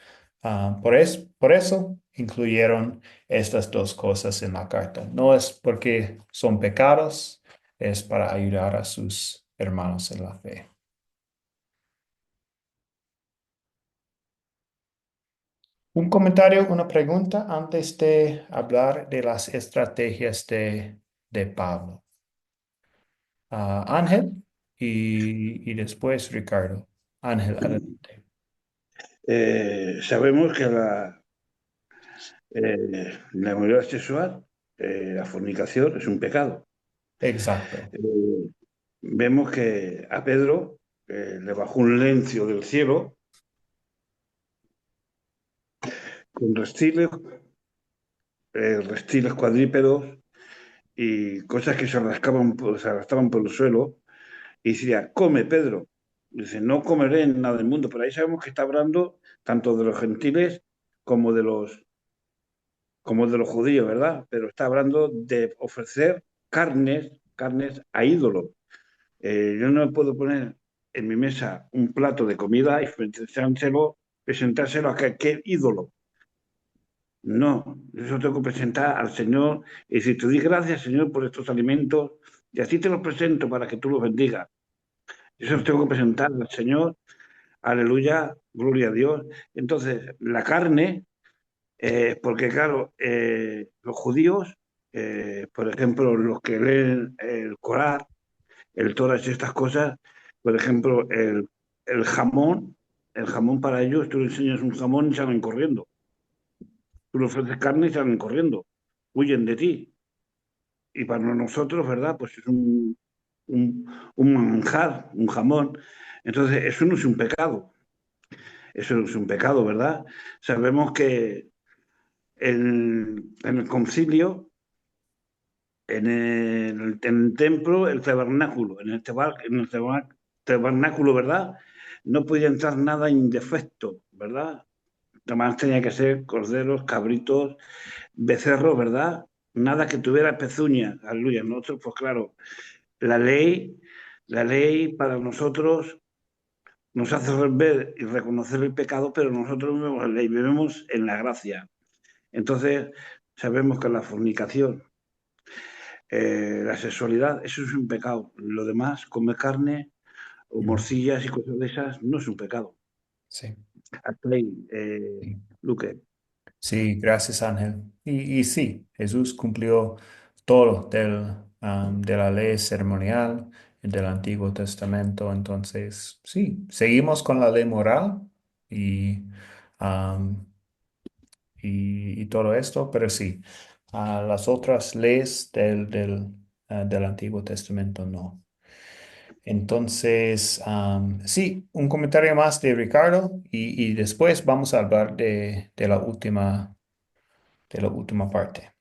por eso incluyeron estas dos cosas en la carta. No es porque son pecados, es para ayudar a sus hermanos en la fe. Un comentario, una pregunta antes de hablar de las estrategias de Pablo. Ángel y después Ricardo. Ángel, adelante. Sabemos que la inmoralidad sexual, la fornicación, es un pecado. Exacto. Vemos que a Pedro le bajó un lencio del cielo con reptiles cuadrípedos y cosas que se arrastraban por el suelo. Y decía, come, Pedro. Dice, no comeré nada del mundo. Pero ahí sabemos que está hablando tanto de los gentiles como de los judíos, ¿verdad? Pero está hablando de ofrecer carnes a ídolos. Yo no puedo poner en mi mesa un plato de comida y presentárselo a qué ídolo. No, eso tengo que presentar al Señor y decir, te doy gracias, Señor, por estos alimentos y así te los presento para que tú los bendigas. Eso los tengo que presentar al Señor, aleluya, gloria a Dios. Entonces, la carne, porque claro, los judíos, por ejemplo, los que leen el Corán, el Torah y estas cosas, por ejemplo, el jamón, el jamón para ellos, tú le enseñas un jamón y salen corriendo. Tú le ofreces carne y salen corriendo, huyen de ti. Y para nosotros, ¿verdad? Pues es un, un manjar, un jamón. Entonces, eso no es un pecado. Eso no es un pecado, ¿verdad? Sabemos que en el concilio, en el templo, el tabernáculo, tabernáculo, ¿verdad? No podía entrar nada indefecto, ¿verdad? Además tenía que ser corderos, cabritos, becerros, ¿verdad? Nada que tuviera pezuñas, aleluya. Nosotros, pues claro, la ley, la ley para nosotros nos hace ver y reconocer el pecado, pero nosotros no vemos la ley, vivimos en la gracia. Entonces, sabemos que la fornicación, la sexualidad, eso es un pecado. Lo demás, comer carne o morcillas y cosas de esas, no es un pecado. Sí. Hasta ahí, Sí. Luque. Sí, gracias Ángel. Y sí, Jesús cumplió todo de la ley ceremonial del Antiguo Testamento. Entonces, sí, seguimos con la ley moral y, um, y todo esto, pero sí, las otras leyes del Antiguo Testamento no. Entonces, sí, un comentario más de Ricardo y después vamos a hablar de la última parte.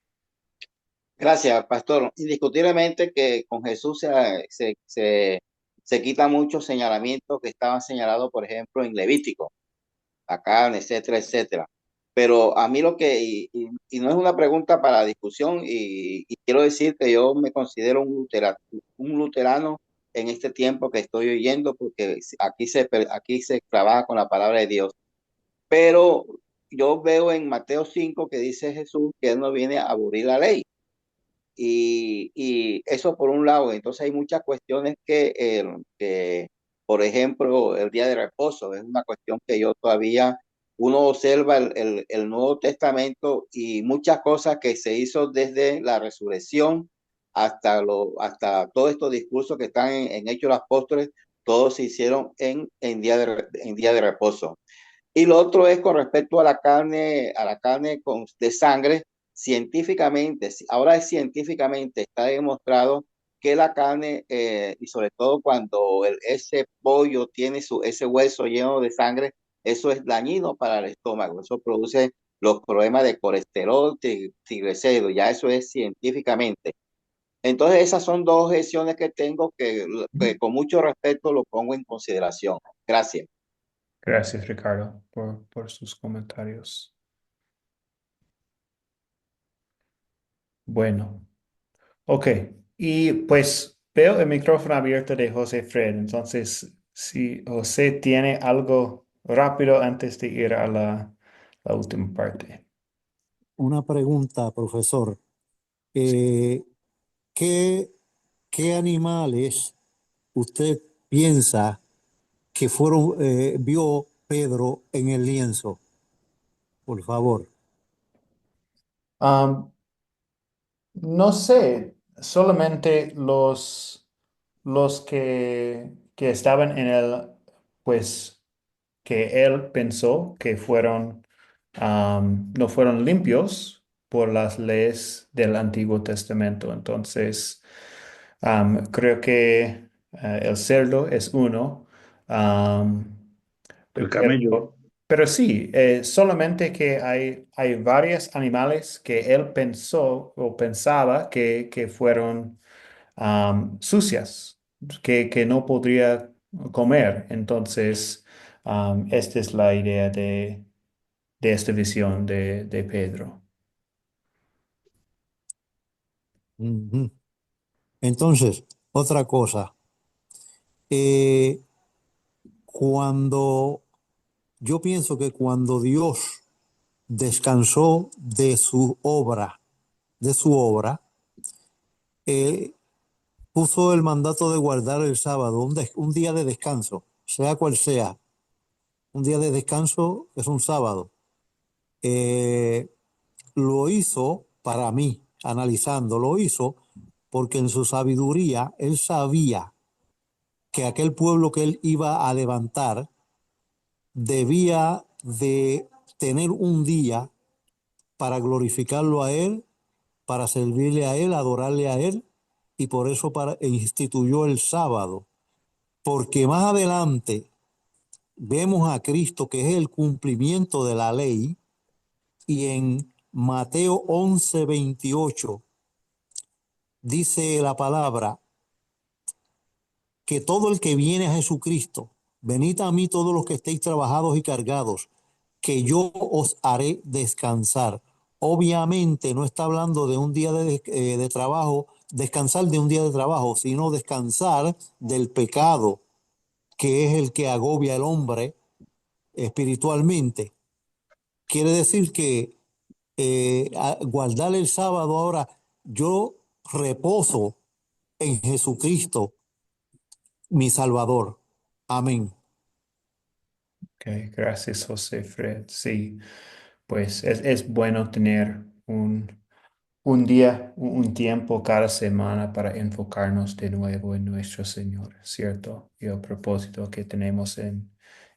Gracias, pastor. Indiscutiblemente que con Jesús se quita muchos señalamientos que estaban señalados, por ejemplo, en Levítico, acá, etcétera, etcétera. Pero a mí y no es una pregunta para discusión, y quiero decir que yo me considero un luterano en este tiempo que estoy oyendo, porque aquí se trabaja con la palabra de Dios. Pero yo veo en Mateo 5 que dice Jesús que Él no viene a aburrir la ley. Y eso por un lado. Entonces hay muchas cuestiones que, por ejemplo, el día de reposo es una cuestión que yo todavía, uno observa el Nuevo Testamento y muchas cosas que se hizo desde la resurrección hasta todos estos discursos que están en Hechos de los Apóstoles, todos se hicieron en día de reposo. Y lo otro es con respecto a la carne de sangre, científicamente, ahora es científicamente, está demostrado que la carne, y sobre todo cuando ese pollo tiene ese hueso lleno de sangre, eso es dañino para el estómago, eso produce los problemas de colesterol, triglicéridos, ya eso es científicamente. Entonces esas son dos objeciones que tengo que con mucho respeto lo pongo en consideración. Gracias. Gracias, Ricardo, por sus comentarios. Bueno, ok. Y pues veo el micrófono abierto de José Fred. Entonces, si José tiene algo rápido antes de ir a la última parte. Una pregunta, profesor. Eh, ¿qué, qué animales usted piensa que vio Pedro en el lienzo? Por favor. Am, no sé, solamente los que estaban en el, pues, que él pensó que no fueron limpios por las leyes del Antiguo Testamento. Entonces, creo que el cerdo es uno. am, El pero, camello, pero sí, solamente que hay varios animales que él pensó o pensaba que fueron sucias, que no podría comer. Entonces, esta es la idea de esta visión de Pedro. Ujú. Entonces, otra cosa. Eh, cuando yo pienso que cuando Dios descansó de su obra, eh, puso el mandato de guardar el sábado, un día de descanso, sea cual sea. Un día de descanso es un sábado. Eh, lo hizo, para mí, analizando, lo hizo porque en su sabiduría él sabía que aquel pueblo que él iba a levantar debía de tener un día para glorificarlo a él, para servirle a él, adorarle a él, y por eso instituyó el sábado. Porque más adelante vemos a Cristo, que es el cumplimiento de la ley, y en Mateo 11:28 dice la palabra que todo el que viene a Jesucristo, venid a mí todos los que estéis trabajados y cargados, que yo os haré descansar. Obviamente no está hablando de un día de trabajo, descansar de un día de trabajo, sino descansar del pecado, que es el que agobia al hombre espiritualmente. Quiere decir que guardar el sábado ahora, yo reposo en Jesucristo, mi Salvador. Amén. Ok, gracias, José Fred. Sí, pues es bueno tener un día, un tiempo cada semana para enfocarnos de nuevo en nuestro Señor, ¿cierto? Y el propósito que tenemos en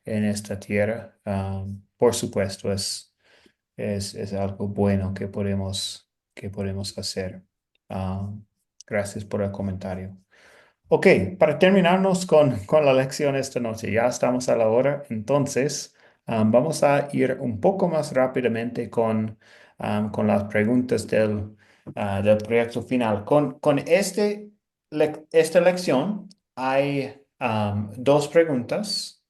esta tierra. Por supuesto, es algo bueno que podemos hacer. Gracias por el comentario. Ok, para terminarnos con la lección esta noche, ya estamos a la hora, entonces vamos a ir un poco más rápidamente con las preguntas del proyecto final. Con esta lección hay dos preguntas.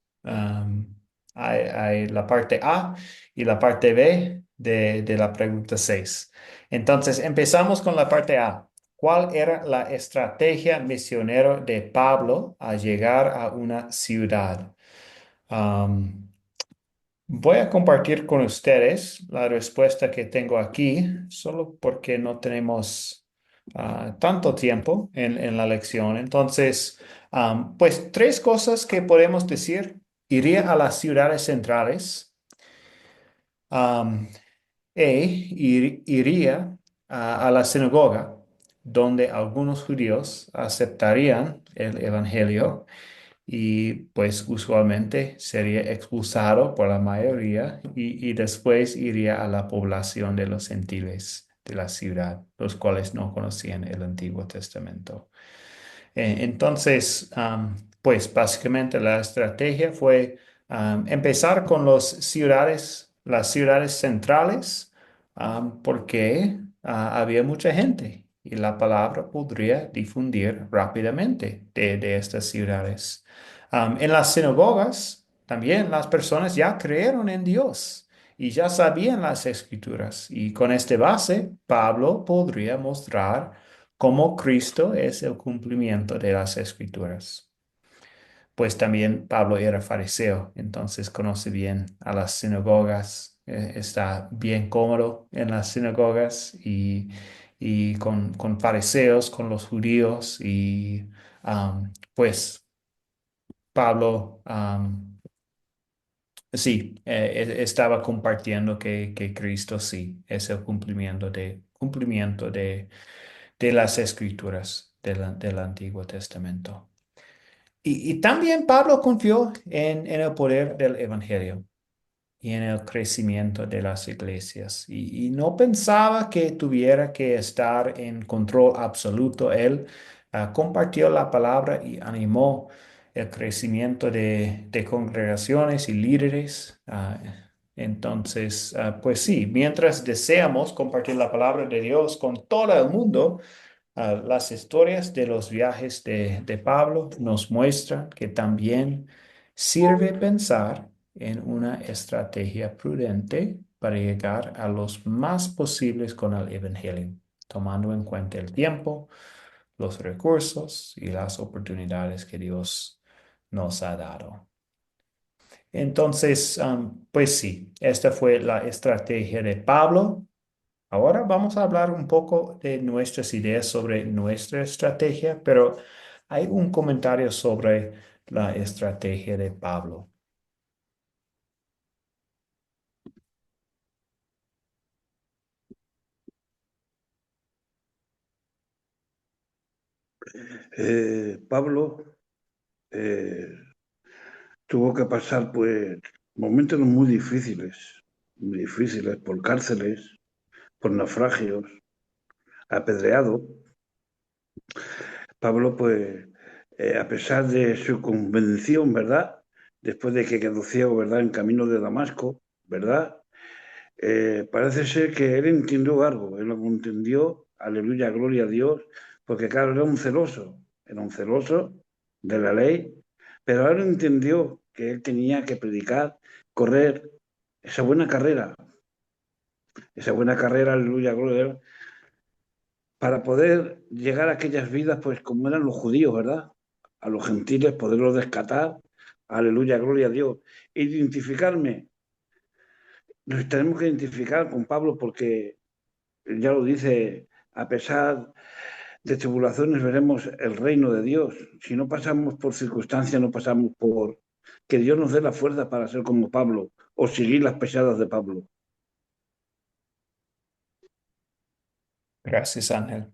Hay la parte A y la parte B de la pregunta 6. Entonces, empezamos con la parte A. ¿Cuál era la estrategia misionero de Pablo al llegar a una ciudad? Am, Voy a compartir con ustedes la respuesta que tengo aquí, solo porque no tenemos tanto tiempo en la lección. Entonces, pues tres cosas que podemos decir. Iría a las ciudades centrales. Am, iría a la sinagoga. donde algunos judíos aceptarían el evangelio y pues usualmente sería expulsado por la mayoría y después iría a la población de los gentiles de la ciudad, los cuales no conocían el Antiguo Testamento. Entonces, pues básicamente la estrategia fue empezar con las ciudades centrales, porque había mucha gente y la palabra podría difundir rápidamente de estas ciudades. En las sinagogas también las personas ya creyeron en Dios y ya sabían las escrituras y con este base Pablo podría mostrar cómo Cristo es el cumplimiento de las escrituras. Pues también Pablo era fariseo, entonces conoce bien a las sinagogas, está bien cómodo en las sinagogas y con fariseos, con los judíos y pues Pablo sí, estaba compartiendo que Cristo sí es el cumplimiento de las escrituras del Antiguo Testamento. Y también Pablo confió en el poder del Evangelio y en el crecimiento de las iglesias. Y no pensaba que tuviera que estar en control absoluto. Él compartió la palabra y animó el crecimiento de congregaciones y líderes. Entonces, pues sí, mientras deseamos compartir la palabra de Dios con todo el mundo, las historias de los viajes de Pablo nos muestran que también sirve pensar en una estrategia prudente para llegar a los más posibles con el Evangelio, tomando en cuenta el tiempo, los recursos y las oportunidades que Dios nos ha dado. Entonces, pues sí, esta fue la estrategia de Pablo. Ahora vamos a hablar un poco de nuestras ideas sobre nuestra estrategia, pero hay un comentario sobre la estrategia de Pablo. Pablo eh, tuvo que pasar pues momentos muy difíciles por cárceles, por naufragios, apedreado. Pablo pues a pesar de su convención, ¿verdad? Después de que quedó ciego, ¿verdad? En camino de Damasco, ¿verdad? Parece ser que él entendió algo, él lo entendió, aleluya, gloria a Dios, porque claro, era un celoso de la ley, pero él entendió que él tenía que predicar, correr esa buena carrera, aleluya, gloria a Dios, para poder llegar a aquellas vidas, pues como eran los judíos, ¿verdad? A los gentiles, poderlos rescatar, aleluya, gloria a Dios, identificarme. Nos tenemos que identificar con Pablo porque ya lo dice, a pesar de tribulaciones veremos el reino de Dios. Si no pasamos por circunstancias, no pasamos por que Dios nos dé la fuerza para ser como Pablo o seguir las pesadas de Pablo. Gracias, Ángel.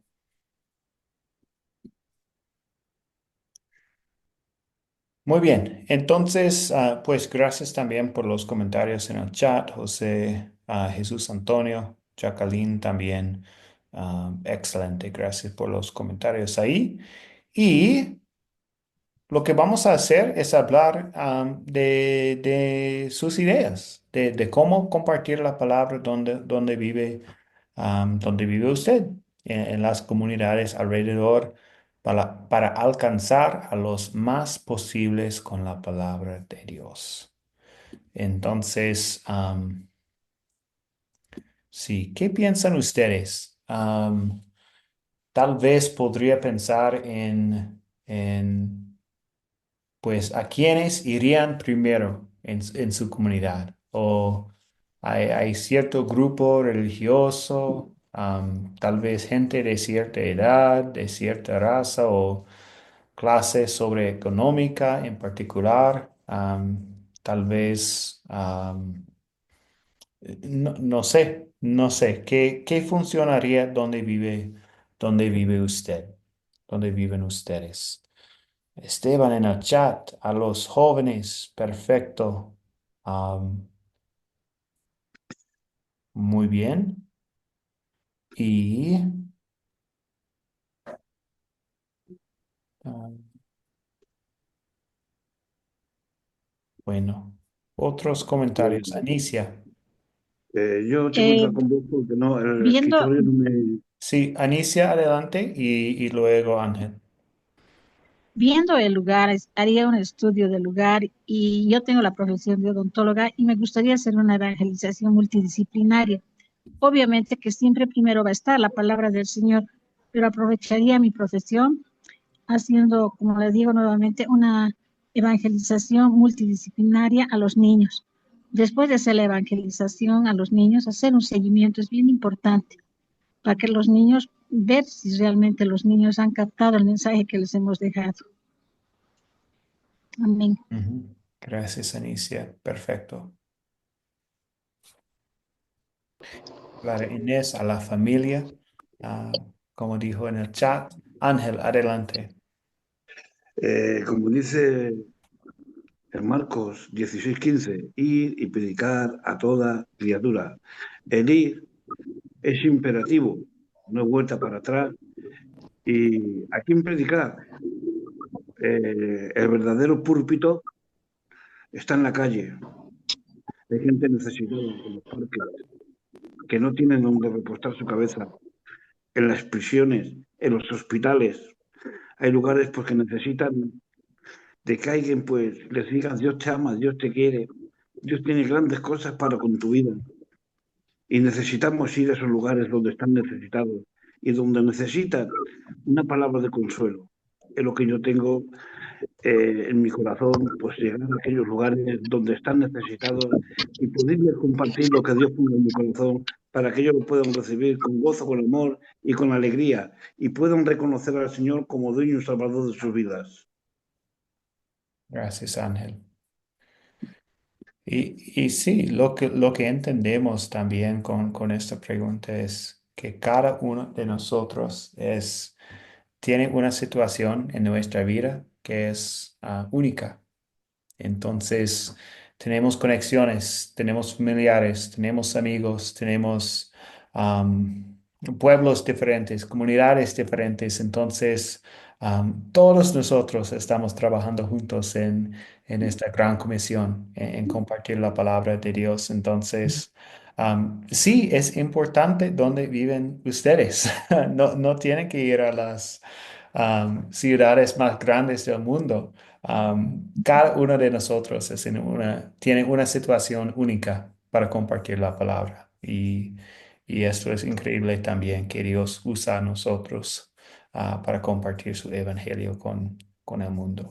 Muy bien, entonces, pues gracias también por los comentarios en el chat, José, Jesús Antonio, Jacqueline también. Excelente, gracias por los comentarios ahí. Y lo que vamos a hacer es hablar de sus ideas, de cómo compartir la palabra donde vive usted, en las comunidades alrededor, para alcanzar a los más posibles con la palabra de Dios. Entonces, sí, ¿qué piensan ustedes? Tal vez podría pensar en pues a quiénes irían primero en su comunidad. O hay cierto grupo religioso, tal vez gente de cierta edad, de cierta raza o clase socioeconómica en particular. Tal vez, no sé, ¿qué funcionaría donde vive ¿Dónde vive usted? ¿Dónde viven ustedes? Esteban en el chat, a los jóvenes, perfecto. Am, muy bien. Y ah, bueno, otros comentarios. Anicia. Yo tengo que Eh, entrar con vos porque no, el viendo, escritorio no me... Sí, Anicia, adelante y luego Ángel. viendo el lugar, haría un estudio del lugar y yo tengo la profesión de odontóloga y me gustaría hacer una evangelización multidisciplinaria. Obviamente que siempre primero va a estar la palabra del Señor, pero aprovecharía mi profesión haciendo, como les digo nuevamente, una evangelización multidisciplinaria a los niños. Después de hacer la evangelización a los niños, hacer un seguimiento es bien importante para que los niños, ver si realmente los niños han captado el mensaje que les hemos dejado. Amén. Ujú. Gracias, Anicia. Perfecto. Clara Inés, a la familia, ah, como dijo en el chat. Ángel, adelante. Como dice en Marcos 16:15, ir y predicar a toda criatura. El ir es imperativo, no hay vuelta para atrás. ¿Y a quién predicar? El verdadero púlpito está en la calle. Hay gente necesitada en los parques que no tienen donde repostar su cabeza, en las prisiones, en los hospitales. Hay lugares pues, que necesitan de que alguien pues les diga Dios te ama, Dios te quiere, Dios tiene grandes cosas para con tu vida. Y necesitamos ir a esos lugares donde están necesitados y donde necesitan una palabra de consuelo. Es lo que yo tengo en mi corazón, pues llegar a aquellos lugares donde están necesitados y poderles compartir lo que Dios pone en mi corazón para que ellos lo puedan recibir con gozo, con amor y con alegría y puedan reconocer al Señor como dueño y salvador de sus vidas. Gracias, Ángel. Y sí, lo que entendemos también con esta pregunta es que cada uno de nosotros tiene una situación en nuestra vida que es única. Entonces, tenemos conexiones, tenemos familiares, tenemos amigos, tenemos pueblos diferentes, comunidades diferentes. Entonces, todos nosotros estamos trabajando juntos en esta gran comisión, en compartir la palabra de Dios. Entonces, sí, es importante dónde viven ustedes. No, no tienen que ir a las ciudades más grandes del mundo. Cada uno de nosotros tiene una situación única para compartir la palabra. Y esto es increíble también que Dios usa a nosotros para compartir su evangelio con el mundo.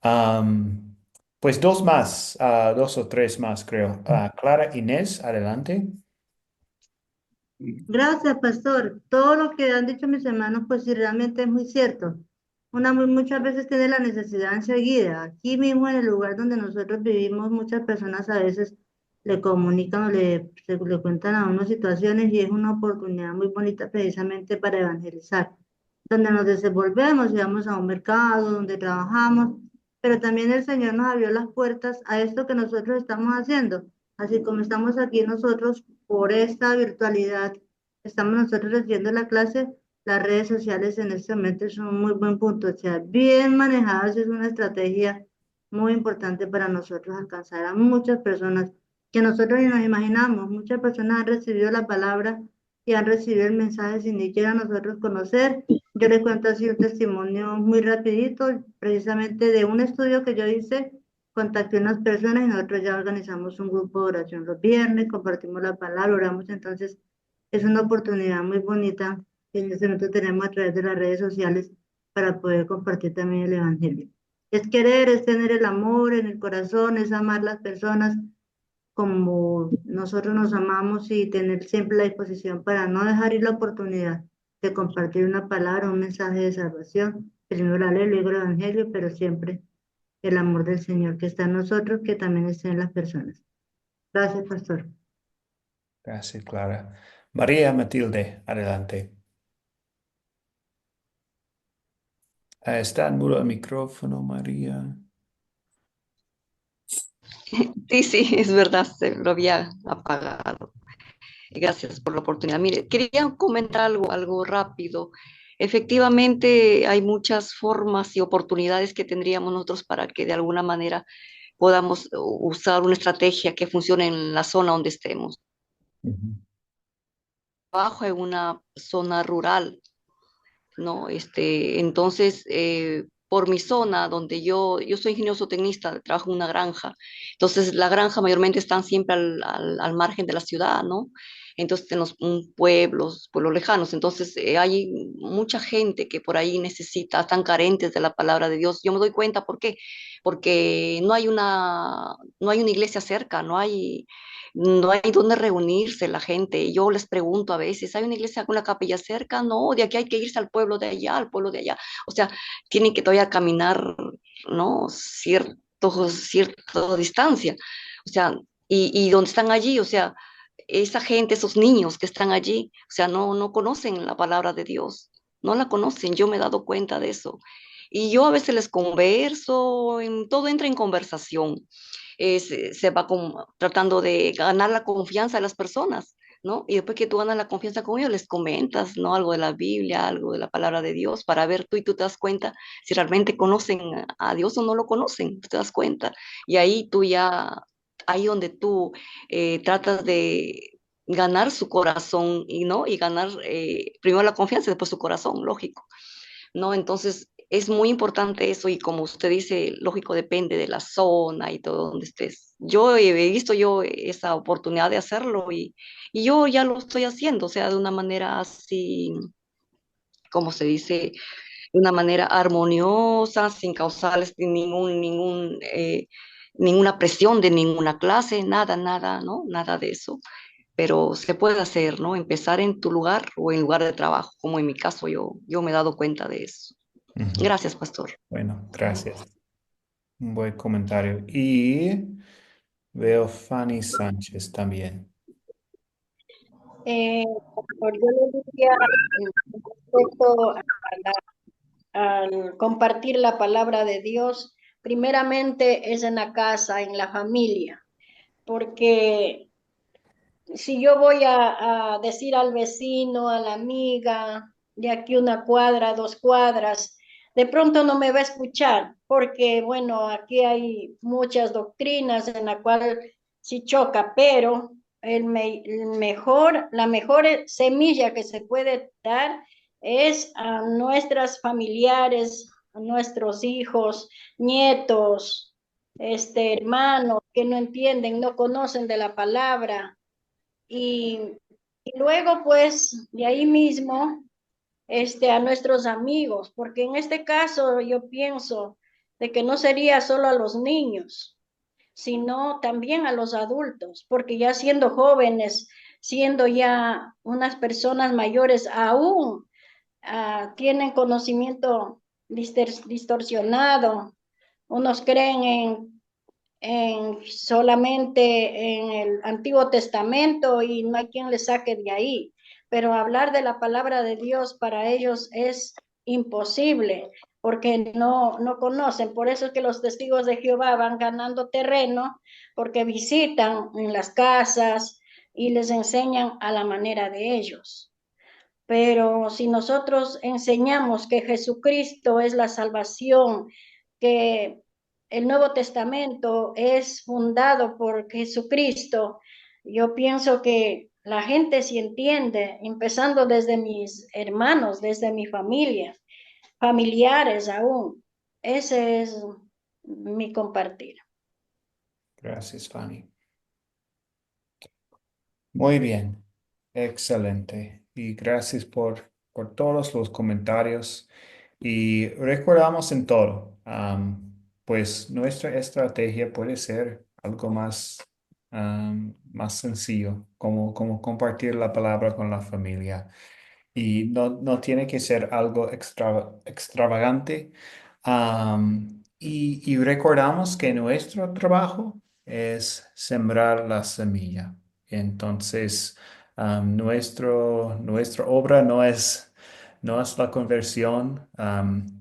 Am, pues dos más, dos o tres más creo. Clara Inés, adelante. Gracias, pastor. Todo lo que han dicho mis hermanos, pues sí, realmente es muy cierto. Muchas veces tiene la necesidad enseguida. Aquí mismo en el lugar donde nosotros vivimos, muchas personas a veces le comunican o le cuentan a uno situaciones y es una oportunidad muy bonita precisamente para evangelizar, donde nos desenvolvemos y vamos a un mercado, donde trabajamos, pero también el Señor nos abrió las puertas a esto que nosotros estamos haciendo, así como estamos aquí nosotros por esta virtualidad. Estamos nosotros recibiendo la clase, las redes sociales en este momento son un muy buen punto, o sea, bien manejadas es una estrategia muy importante para nosotros alcanzar a muchas personas que nosotros ni nos imaginamos. Muchas personas han recibido la palabra y han recibido el mensaje sin ni siquiera nosotros conocer. Yo les cuento así un testimonio muy rapidito, precisamente de un estudio que yo hice. Contacté a unas personas y nosotros ya organizamos un grupo de oración los viernes, compartimos la palabra, oramos. Entonces es una oportunidad muy bonita que en este momento tenemos a través de las redes sociales para poder compartir también el Evangelio. Es querer, es tener el amor en el corazón, es amar las personas como nosotros nos amamos y tener siempre la disposición para no dejar ir la oportunidad de compartir una palabra, un mensaje de salvación. Primero la ley, luego el Evangelio, pero siempre el amor del Señor que está en nosotros, que también está en las personas. Gracias, pastor. Gracias, Clara. María Matilde, adelante. Está en mudo el micrófono, María. Sí, sí, es verdad, se lo había apagado. Gracias por la oportunidad. Mire, quería comentar algo rápido. Efectivamente, hay muchas formas y oportunidades que tendríamos nosotros para que de alguna manera podamos usar una estrategia que funcione en la zona donde estemos. Ujú. Trabajo en una zona rural, ¿no? Entonces, por mi zona, donde yo soy ingeniero zootecnista, trabajo en una granja, entonces la granja mayormente están siempre al margen de la ciudad, ¿no? Entonces, en los pueblos lejanos, entonces hay mucha gente que por ahí necesita, están carentes de la palabra de Dios. Yo me doy cuenta, ¿por qué? Porque no hay una iglesia cerca, no hay donde reunirse la gente. Yo les pregunto a veces, ¿hay una iglesia con la capilla cerca? No, de aquí hay que irse al pueblo de allá, al pueblo de allá. O sea, tienen que todavía caminar, ¿no? Cierta distancia. O sea, y donde están allí, o sea, esa gente, esos niños que están allí, o sea, no conocen la palabra de Dios, no la conocen, yo me he dado cuenta de eso. Y yo a veces les converso, todo entra en conversación, se va tratando de ganar la confianza de las personas, ¿no? Y después que tú ganas la confianza con ellos, les comentas, ¿no? Algo de la Biblia, algo de la palabra de Dios, para ver tú te das cuenta si realmente conocen a Dios o no lo conocen, tú te das cuenta. Y ahí donde tú tratas de ganar su corazón y no y ganar primero la confianza y después su corazón, lógico. ¿No? Entonces, es muy importante eso y como usted dice, lógico, depende de la zona y todo donde estés. Yo he visto yo esa oportunidad de hacerlo y yo ya lo estoy haciendo, o sea, de una manera así, como se dice, de una manera armoniosa, sin causarles ninguna presión de ninguna clase, nada, nada, ¿no? Nada de eso. Pero se puede hacer, ¿no? Empezar en tu lugar o en lugar de trabajo, como en mi caso yo me he dado cuenta de eso. Ujú. Gracias, pastor. Bueno, gracias. Un buen comentario. Y veo Fanny Sánchez también. Pastor, yo le diría respecto al compartir la palabra de Dios, primeramente es en la casa, en la familia, porque si yo voy a decir al vecino, a la amiga, de aquí una cuadra, 2 cuadras, de pronto no me va a escuchar, porque bueno, aquí hay muchas doctrinas en la cual sí choca, pero la mejor semilla que se puede dar es a nuestras familiares, a nuestros hijos, nietos, hermanos que no entienden, no conocen de la palabra y, y luego, pues, de ahí mismo, a nuestros amigos, porque en este caso yo pienso de que no sería solo a los niños, sino también a los adultos, porque ya siendo jóvenes, siendo ya unas personas mayores, aún tienen conocimiento distorsionado, unos creen solamente en el Antiguo Testamento y no hay quien le saque de ahí. Pero hablar de la palabra de Dios para ellos es imposible porque no conocen. Por eso es que los testigos de Jehová van ganando terreno porque visitan en las casas y les enseñan a la manera de ellos. Pero si nosotros enseñamos que Jesucristo es la salvación, que el Nuevo Testamento es fundado por Jesucristo, yo pienso que la gente sí entiende, empezando desde mis hermanos, desde mi familia, familiares aún. Ese es mi compartir. Gracias, Fanny. Muy bien, excelente. Y gracias por todos los comentarios. Y recordamos en todo, pues nuestra estrategia puede ser algo más sencillo, como compartir la palabra con la familia. Y no tiene que ser algo extravagante. Y recordamos que nuestro trabajo es sembrar la semilla. Entonces, nuestra obra no es no es la conversión,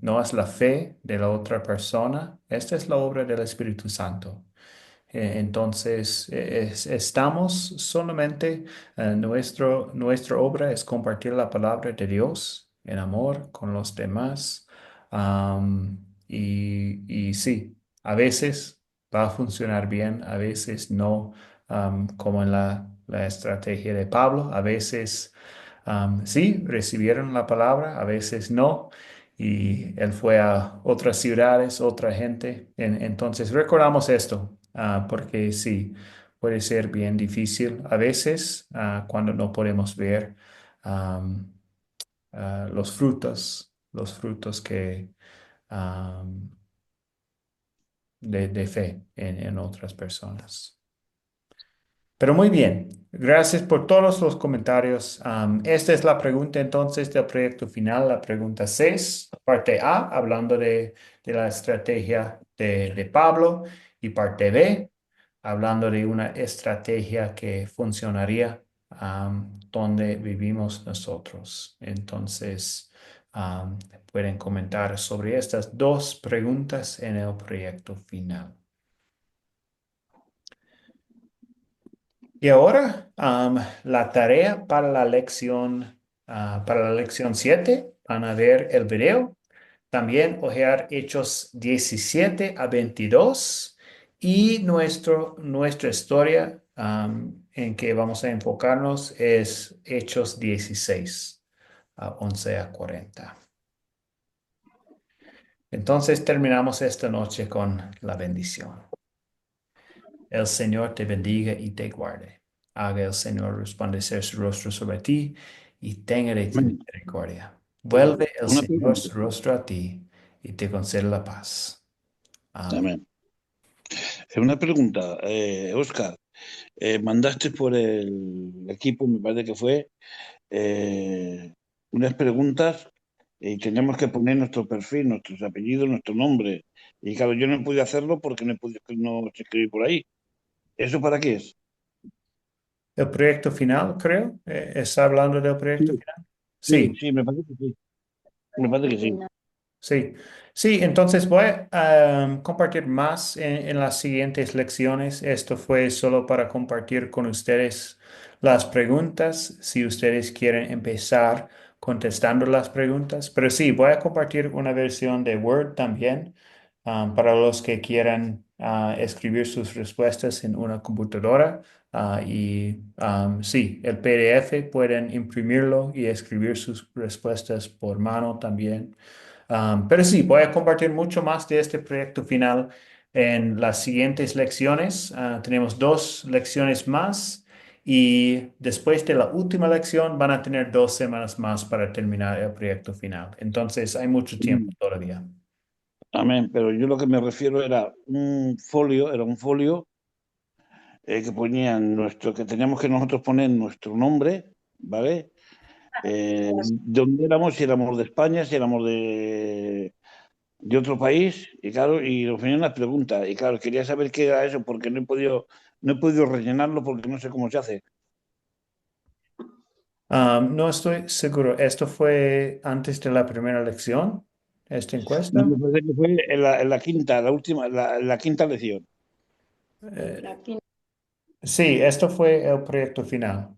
no es la fe de la otra persona. Esta es la obra del Espíritu Santo. Entonces, estamos solamente, nuestra obra es compartir la palabra de Dios en amor con los demás. Y sí, a veces va a funcionar bien, a veces no, como en la estrategia de Pablo. A veces sí, recibieron la palabra, a veces no. Y él fue a otras ciudades, otra gente. Entonces, recordamos esto, porque sí, puede ser bien difícil a veces cuando no podemos ver am, los frutos que, am, de fe en otras personas. Pero muy bien, gracias por todos los comentarios. Esta es la pregunta entonces del proyecto final, la pregunta 6, parte A, hablando de la estrategia de Pablo, y parte B, hablando de una estrategia que funcionaría donde vivimos nosotros. Entonces, pueden comentar sobre estas dos preguntas en el proyecto final. Y ahora, la tarea para la lección 7, van a ver el video, también ojear Hechos 17 a 22 y nuestra historia en que vamos a enfocarnos es Hechos 16 a 11 a 40. Entonces terminamos esta noche con la bendición. El Señor te bendiga y te guarde. Haga el Señor resplandecer su rostro sobre ti y tenga de ti Amén. misericordia. Vuelve el Una Señor pregunta. su rostro a ti y te conceda la paz. Amén. Amén. Una pregunta, Oscar. Mandaste por el equipo, me parece que fue, unas preguntas y teníamos que poner nuestro perfil, nuestros apellidos, nuestro nombre. Y claro, yo no pude hacerlo porque no sé escribir por ahí. ¿Eso para qué es? El proyecto final, creo. ¿Está hablando del proyecto Sí, final? sí, Sí. sí, me parece que sí. Me parece que sí. Sí, sí, entonces voy a compartir más en las siguientes lecciones. Esto fue solo para compartir con ustedes las preguntas, si ustedes quieren empezar contestando las preguntas. Pero sí, voy a compartir una versión de Word también para los que quieran escribir sus respuestas en una computadora. Sí, el PDF pueden imprimirlo y escribir sus respuestas por mano también. Pero sí, voy a compartir mucho más de este proyecto final en las siguientes lecciones. Tenemos 2 lecciones más y después de la última lección van a tener 2 semanas más para terminar el proyecto final. Entonces hay mucho tiempo Mm. todavía. Amén, pero yo lo que me refiero era un folio que ponían que teníamos que nosotros poner nuestro nombre, ¿vale? De dónde éramos, si éramos de España, si éramos de otro país, y claro, y nos ponían las preguntas, y claro, quería saber qué era eso, porque no he podido rellenarlo porque no sé cómo se hace. No estoy seguro. ¿Esto fue antes de la primera lección, esta No, encuesta? me parece que fue en la quinta, la última, la quinta lección. Eh, sí, esto fue el proyecto final.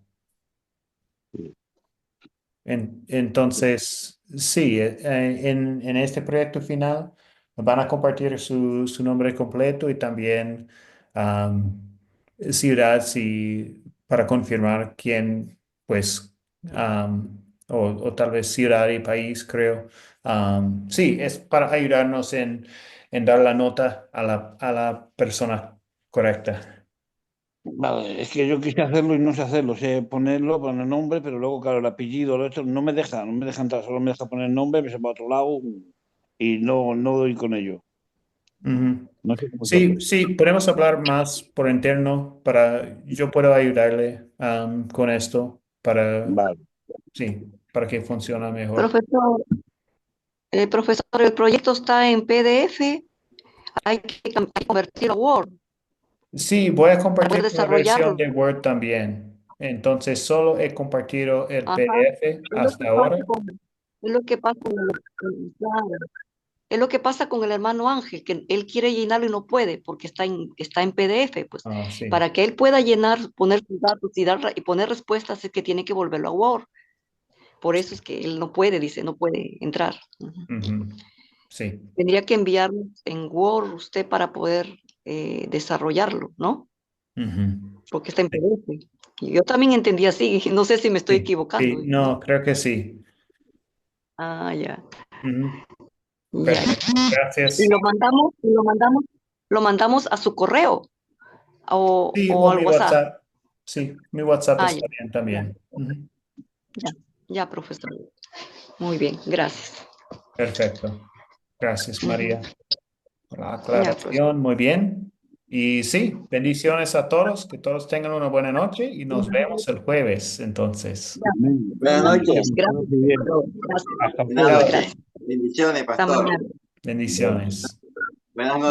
Entonces, sí, en este proyecto final van a compartir su nombre completo y también ciudad, sí, para confirmar quién, pues, o tal vez ciudad y país, creo. Sí, es para ayudarnos en dar la nota a la persona correcta. Vale, es que yo quise hacerlo y no sé hacerlo, sé ponerlo, poner el nombre, pero luego, claro, el apellido, lo otro, no me deja entrar, solo me deja poner el nombre, me se va a otro lado y no doy con ello. Ujú. No sé cómo se Sí, hace. sí, podemos hablar más por interno yo puedo ayudarle con esto Vale. sí, para que funcione mejor. Profesor, profesor, el proyecto está en PDF, hay que convertirlo a Word Sí, voy a para poder compartir la versión desarrollarlo. de Word también. Entonces, solo he compartido el Ajá. PDF Es lo hasta que pasa ahora. Es lo que pasa claro. Es lo que pasa con el hermano Ángel, que él quiere llenarlo y no puede porque está en PDF, pues. Sí. Para que él pueda llenar, poner sus datos y poner respuestas es que tiene que volverlo a Word. Por eso es que él no puede, dice, no puede entrar. Sí. Tendría que enviarlo en Word usted para poder desarrollarlo, ¿no? Porque está en PDF. Yo también entendí así, no sé si me estoy equivocando. Sí, no, creo que sí. Ah, ya. Ya. Perfecto, gracias. Y lo mandamos a su correo Sí, o o al mi WhatsApp. WhatsApp. Sí, mi WhatsApp Ah, está ya. bien también. Ya, profesor. Muy bien, gracias. Perfecto. Gracias, María, por la Ya, profesor. aclaración. Muy bien. Y sí, bendiciones a todos, que todos tengan una buena noche y nos vemos el jueves, entonces. Buenas noches. Gracias. Hasta Buenas Chao. noches. Bendiciones, Hasta pastor. mañana. Bendiciones. Buenas noches.